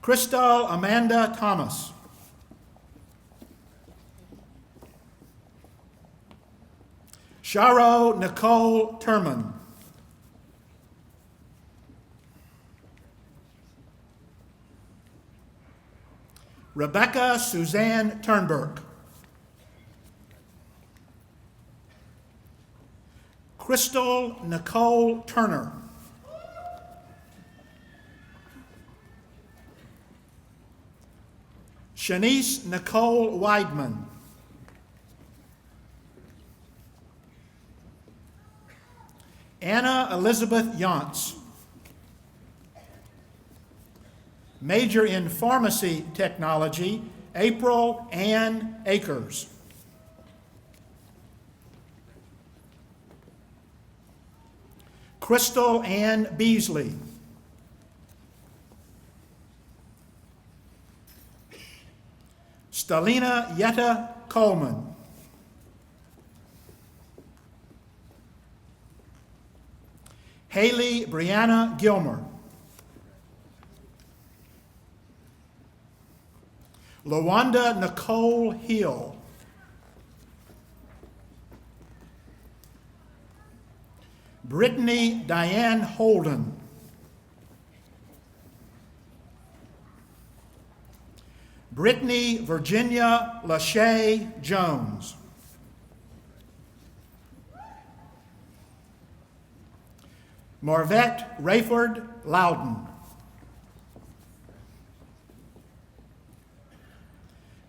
Crystal Amanda Thomas. Sharo Nicole Turman. Rebecca Suzanne Turnberg. Crystal Nicole Turner. Shanice Nicole Weidman. Anna Elizabeth Yantz. Major in Pharmacy Technology, April Ann Akers. Crystal Ann Beasley. Stalina Yetta Coleman. Haley Brianna Gilmer. LaWanda Nicole Hill. Brittany Diane Holden. Brittany Virginia Lachey Jones. Marvette Rayford Loudon.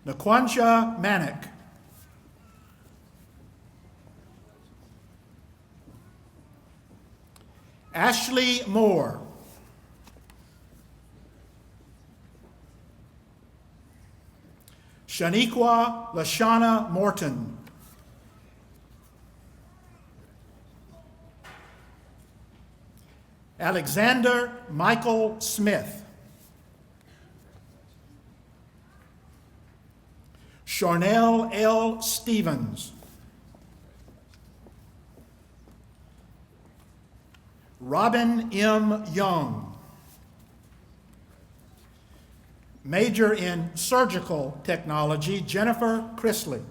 Naquansha Manick. Ashley Moore. Shaniqua Lashana Morton. Alexander Michael Smith. Charnel L. Stevens. Robin M. Young. Major in Surgical Technology, Jennifer Chrisley.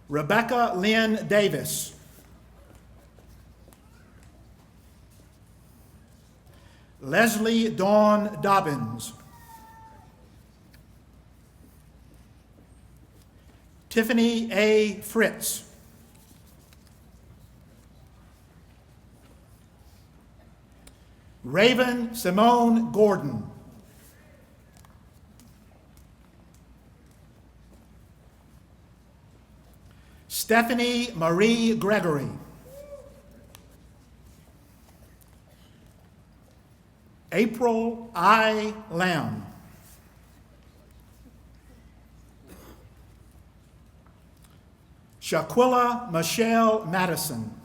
Rebecca Lynn Davis. Leslie Dawn Dobbins. Tiffany A. Fritz. Raven Simone Gordon. Stephanie Marie Gregory. April I. Lamb. Shaquilla Michelle Madison.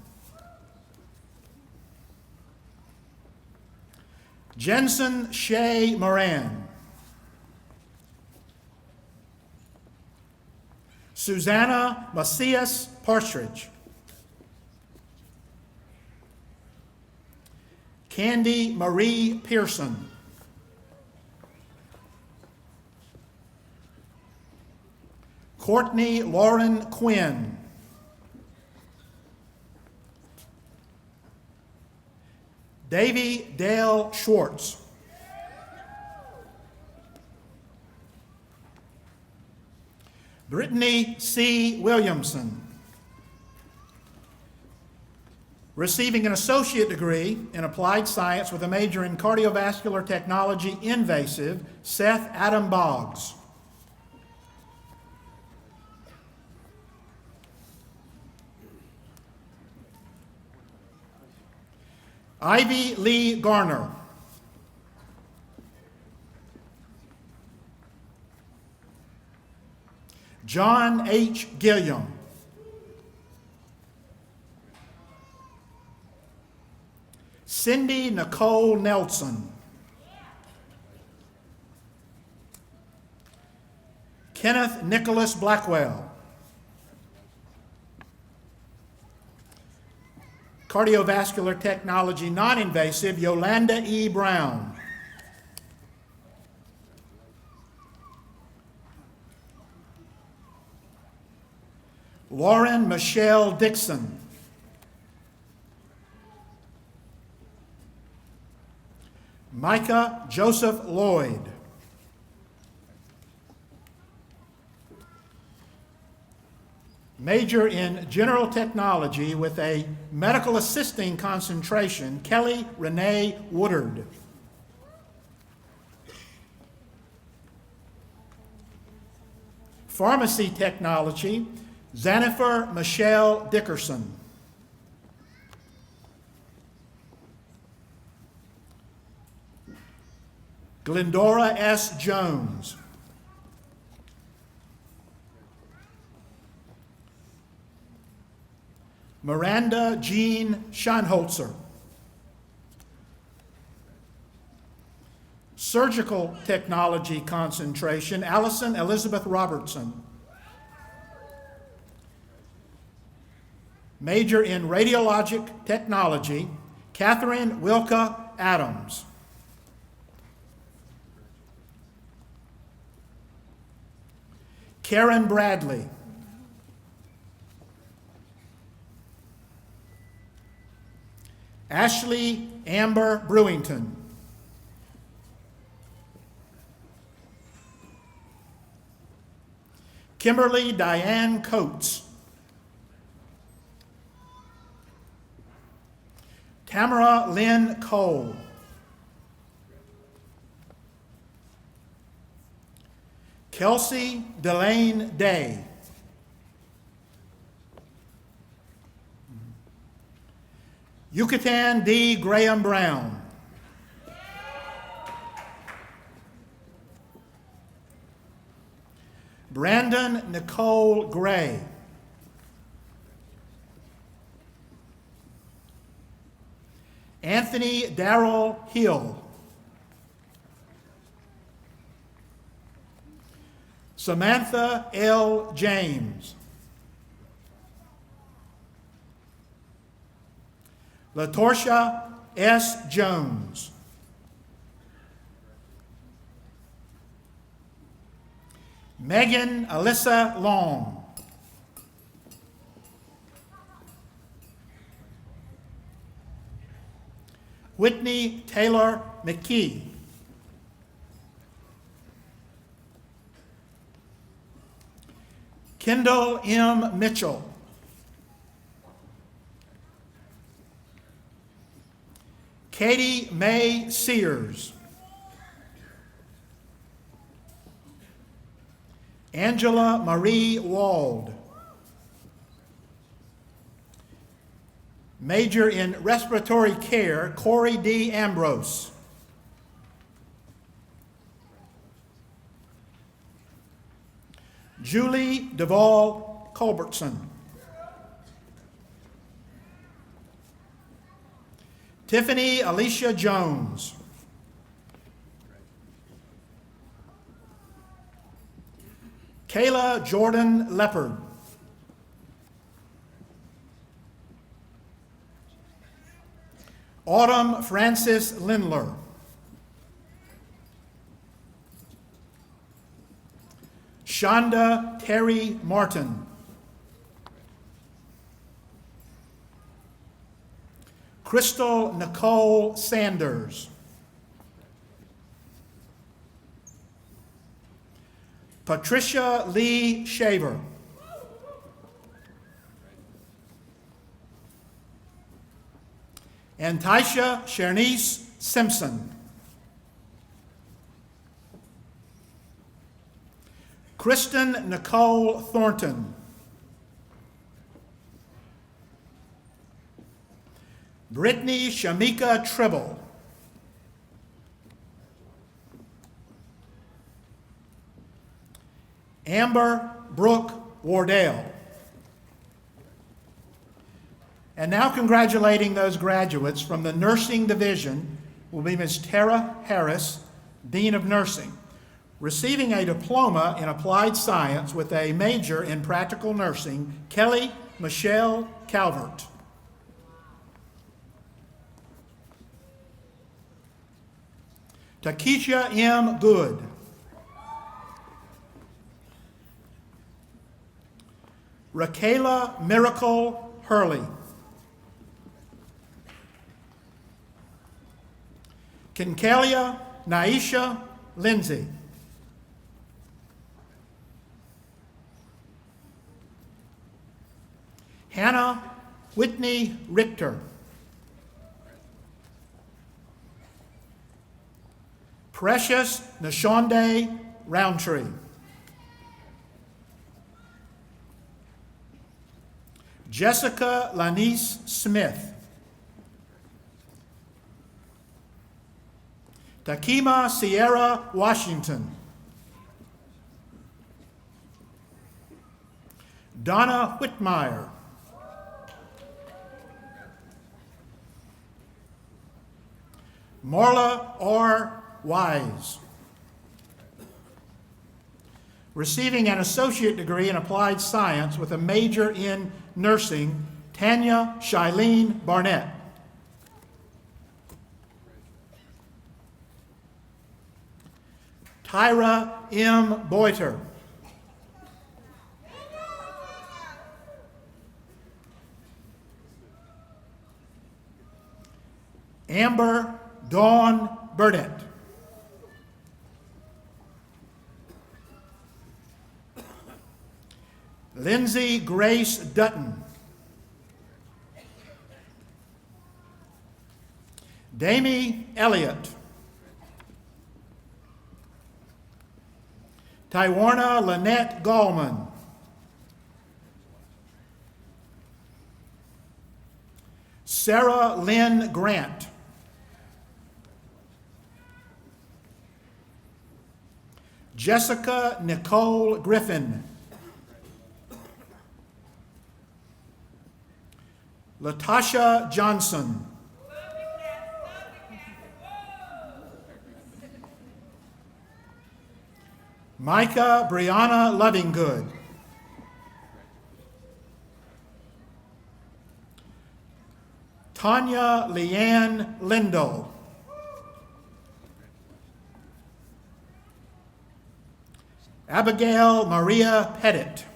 Jensen Shea Moran. Susanna Macias Partridge. Candy Marie Pearson. Courtney Lauren Quinn. Davy Dale Schwartz. Brittany C. Williamson. Receiving an associate degree in applied science with a major in cardiovascular technology, invasive, Seth Adam Boggs. Ivy Lee Garner. John H. Gilliam. Cindy Nicole Nelson. Kenneth Nicholas Blackwell. Cardiovascular technology, non-invasive, Yolanda E. Brown. Lauren Michelle Dixon. Micah Joseph Lloyd. Major in general technology with a medical assisting concentration, Kelly Renee Woodard. Pharmacy technology, Xanifer Michelle Dickerson. Glendora S. Jones. Miranda Jean Scheinholzer. Surgical technology concentration, Allison Elizabeth Robertson. Major in radiologic technology, Catherine Wilka Adams. Karen Bradley. Ashley Amber Brewington. Kimberly Diane Coates. Tamara Lynn Cole. Kelsey Delane Day. Yucatan D. Graham Brown. Brandon Nicole Gray. Anthony Darrell Hill. Samantha L. James. LaTorsha S. Jones. Megan Alyssa Long. Whitney Taylor McKee. Kendall M. Mitchell. Katie Mae Sears. Angela Marie Wald. Major in respiratory care, Corey D. Ambrose. Julie Duvall Culbertson. Tiffany Alicia Jones. Kayla Jordan Leopard. Autumn Francis Lindler. Shonda Terry Martin. Crystal Nicole Sanders. Patricia Lee Shaver. And Taisha Shernice Simpson. Kristen Nicole Thornton. Brittany Shamika Tribble. Amber Brooke Wardell. And now congratulating those graduates from the nursing division will be Ms. Tara Harris, Dean of Nursing, receiving a diploma in applied science with a major in practical nursing, Kelly Michelle Calvert. Takesha M. Good. Raquela Miracle Hurley. Kinkelia Naisha Lindsay. Hannah Whitney Richter. Precious Nashonde Roundtree. Jessica Lanice Smith. Takima Sierra Washington. Donna Whitmire. Marla R. Wise. Receiving an associate degree in applied science with a major in nursing, Tanya Shailene Barnett. Tyra M. Boiter. Amber Dawn Burdett. Lindsay Grace Dutton. Damie Elliott. Tywarna Lynette Gallman. Sarah Lynn Grant. Jessica Nicole Griffin. Latasha Johnson. Micah Brianna Lovingood. Tanya Leanne Lindell. Abigail Maria Pettit.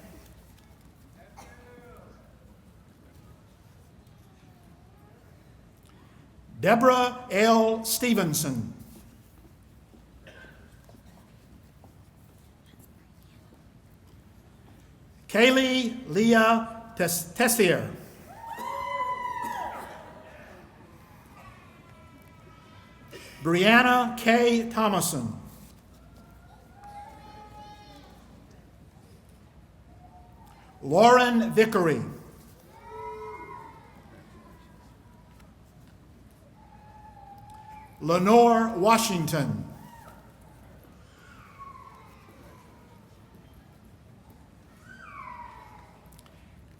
Deborah L. Stevenson. Kaylee Leah Tessier. Brianna K. Thomason. Lauren Vickery. Lenore Washington.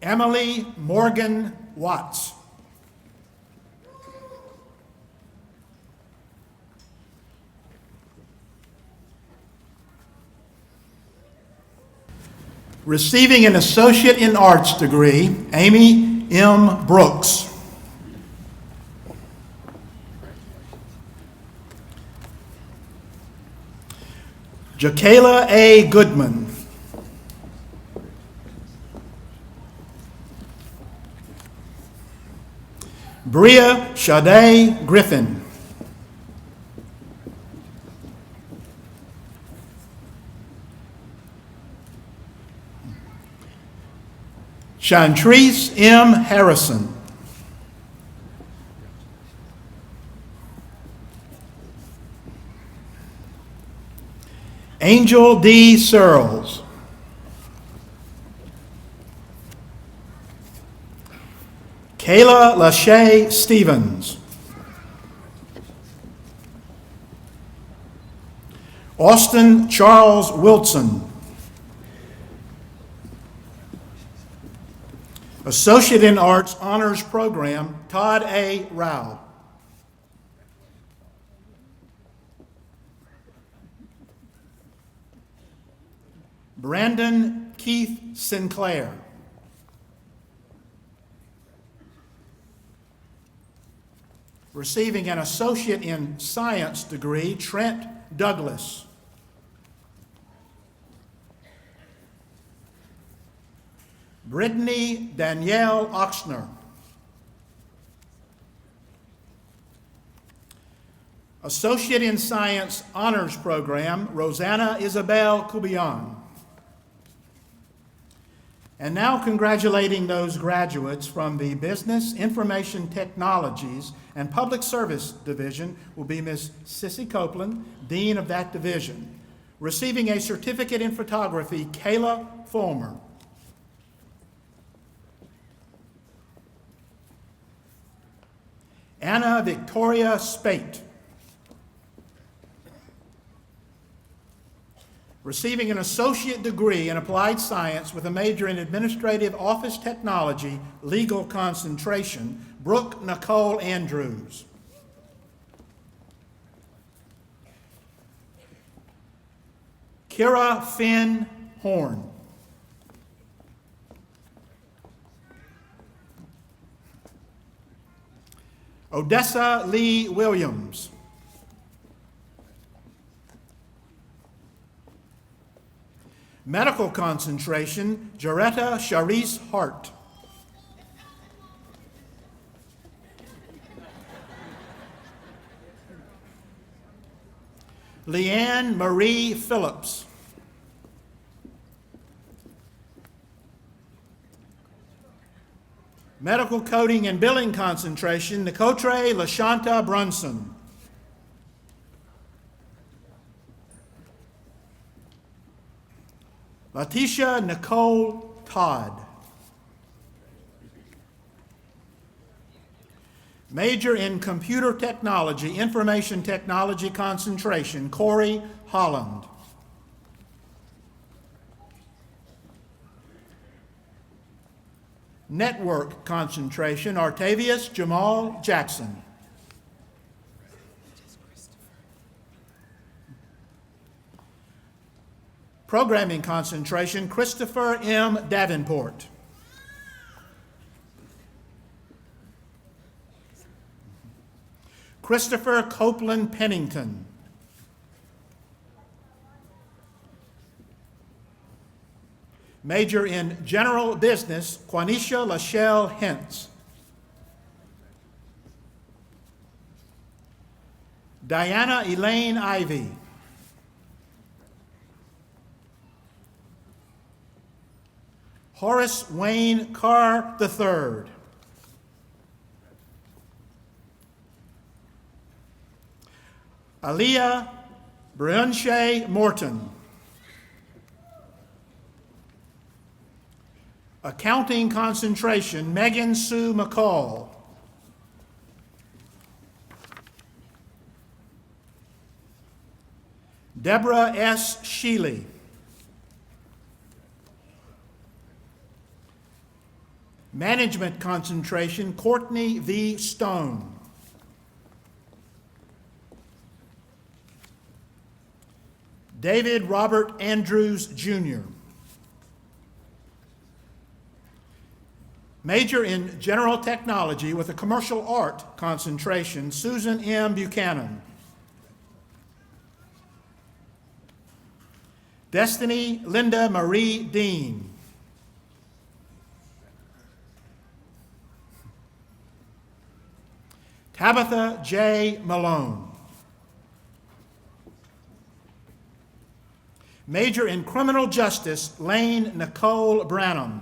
Emily Morgan Watts. Receiving an Associate in Arts degree, Amy M. Brooks. Jakayla A. Goodman. Bria Sade Griffin. Chantrice M. Harrison. Angel D. Searles. Kayla Lachey Stevens. Austin Charles Wilson. Associate in Arts Honors Program, Todd A. Rao. Brandon Keith Sinclair. Receiving an Associate in Science degree, Trent Douglas. Brittany Danielle Oxner. Associate in Science Honors Program, Rosanna Isabel Cubion. And now congratulating those graduates from the Business Information Technologies and Public Service Division will be Ms. Sissy Copeland, Dean of that division. Receiving a certificate in photography, Kayla Fulmer. Anna Victoria Spate. Receiving an associate degree in applied science with a major in administrative office technology, legal concentration, Brooke Nicole Andrews. Kira Finn Horn. Odessa Lee Williams. Medical concentration, Jaretta Sharice Hart. Leanne Marie Phillips. Medical coding and billing concentration, Nicotre LaShanta Brunson. Letitia Nicole Todd. Major in computer technology, information technology concentration, Corey Holland. Network concentration, Artavius Jamal Jackson. Programming concentration, Christopher M. Davenport. Christopher Copeland Pennington. Major in general business, Quanisha Lachelle Hentz. Diana Elaine Ivy. Horace Wayne Carr III. Aaliyah Brunche Morton. Accounting concentration, Megan Sue McCall. Deborah S. Sheely. Management concentration, Courtney V. Stone. David Robert Andrews, Jr. Major in general technology with a commercial art concentration, Susan M. Buchanan. Destiny Linda Marie Dean. Tabitha J. Malone. Major in criminal justice, Lane Nicole Branham.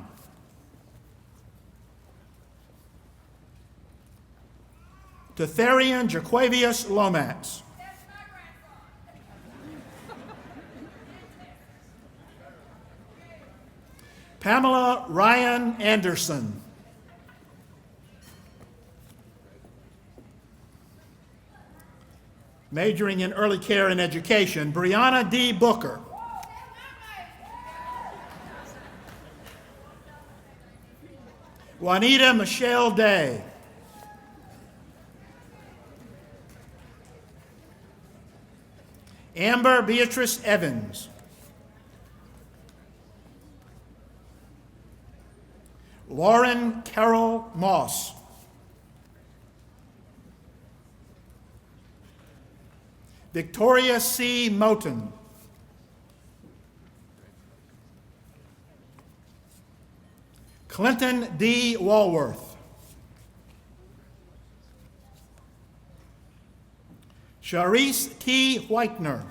Tetherian Jaquavius Lomax. Pamela Ryan Anderson. Majoring in early care and education, Brianna D. Booker. Juanita Michelle Day. Amber Beatrice Evans. Lauren Carol Moss. Victoria C. Moten. Clinton D. Walworth. Sharice T. Whitener.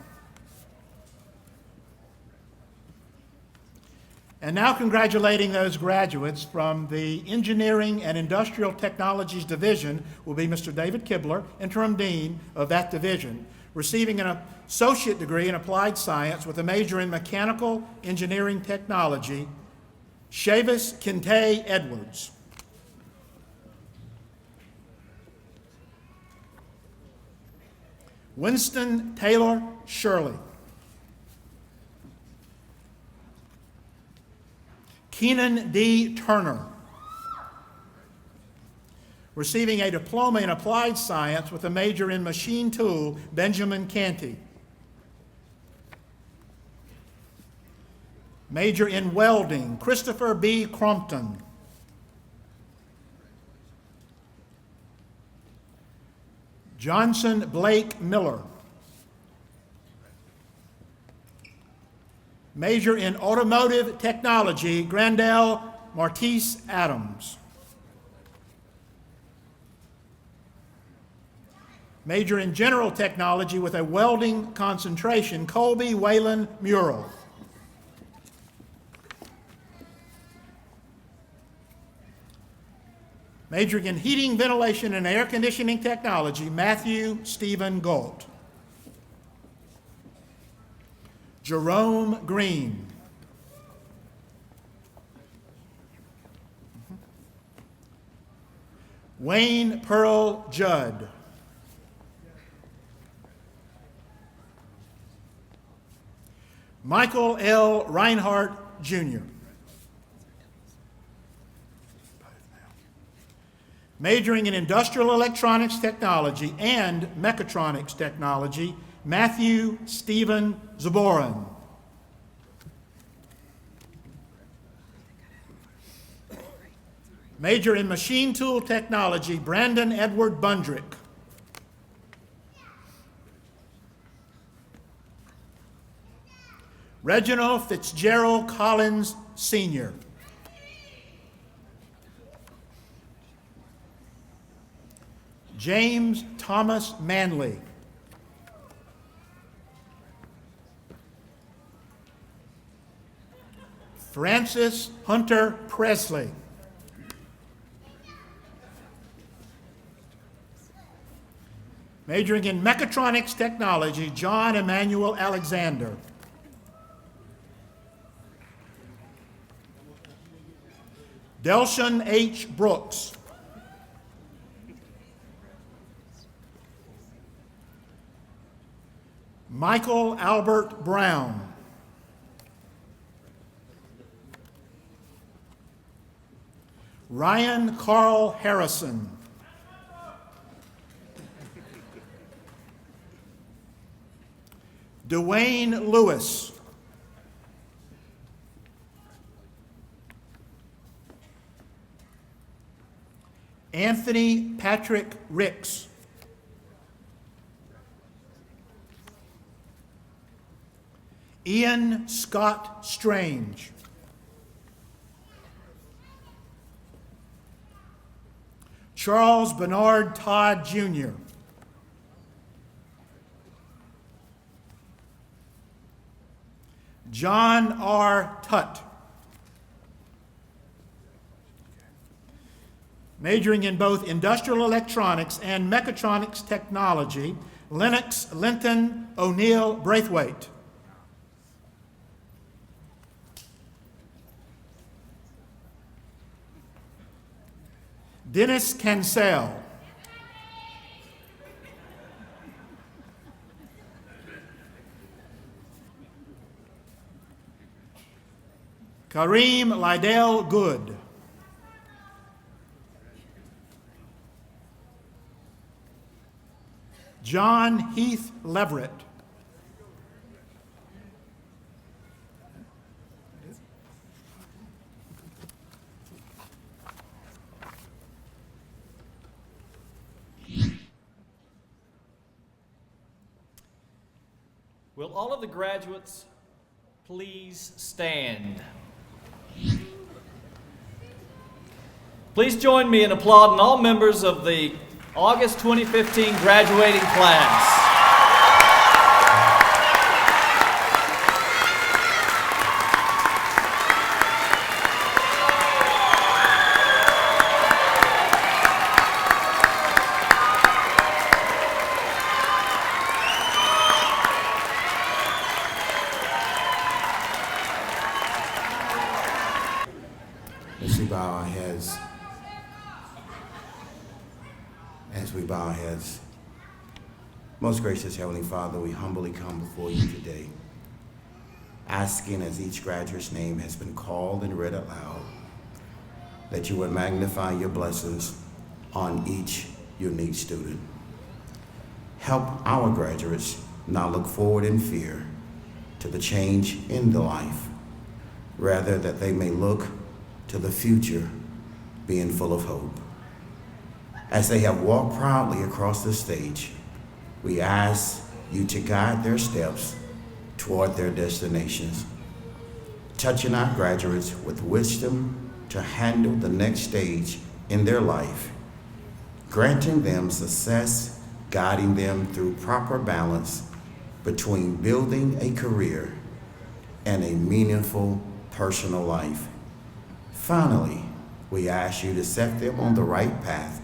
And now congratulating those graduates from the Engineering and Industrial Technologies Division will be Mr. David Kibler, Interim Dean of that division, receiving an associate degree in applied science with a major in mechanical engineering technology, Shavis Kintay Edwards. Winston Taylor Shirley. Keenan D. Turner, receiving a diploma in applied science with a major in machine tool, Benjamin Canty. Major in welding, Christopher B. Crompton. Johnson Blake Miller. Major in automotive technology, Grandel Martise Adams. Major in general technology with a welding concentration, Colby Whalen Murrell. Majoring in heating, ventilation, and air conditioning technology, Matthew Stephen Galt. Jerome Green. Wayne Pearl Judd. Michael L. Reinhardt, Jr. Majoring in industrial electronics technology and mechatronics technology, Matthew Stephen Zaboran. Major in machine tool technology, Brandon Edward Bundrick. Reginald Fitzgerald Collins, Sr. James Thomas Manley. Francis Hunter Presley. Majoring in mechatronics technology, John Emmanuel Alexander. Delshon H. Brooks. Michael Albert Brown. Ryan Carl Harrison. Dwayne Lewis. Anthony Patrick Ricks. Ian Scott Strange. Charles Bernard Todd, Jr. John R. Tutt. Majoring in both industrial electronics and mechatronics technology, Lennox Linton O'Neill Braithwaite. Dennis Cancel. Kareem Lydell Good. John Heath Leverett. Will all of the graduates please stand? Please join me in applauding all members of the August 2015 graduating class. As we bow our heads, most gracious Heavenly Father, we humbly come before you today, asking as each graduate's name has been called and read aloud, that you would magnify your blessings on each unique student. Help our graduates not look forward in fear to the change in the life, rather that they may look to the future being full of hope. As they have walked proudly across the stage, we ask you to guide their steps toward their destinations, touching our graduates with wisdom to handle the next stage in their life, granting them success, guiding them through proper balance between building a career and a meaningful personal life. Finally, we ask you to set them on the right path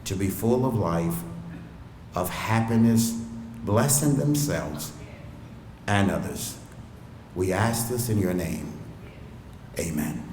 to be full of life, of happiness, blessing themselves and others. We ask this in your name. Amen.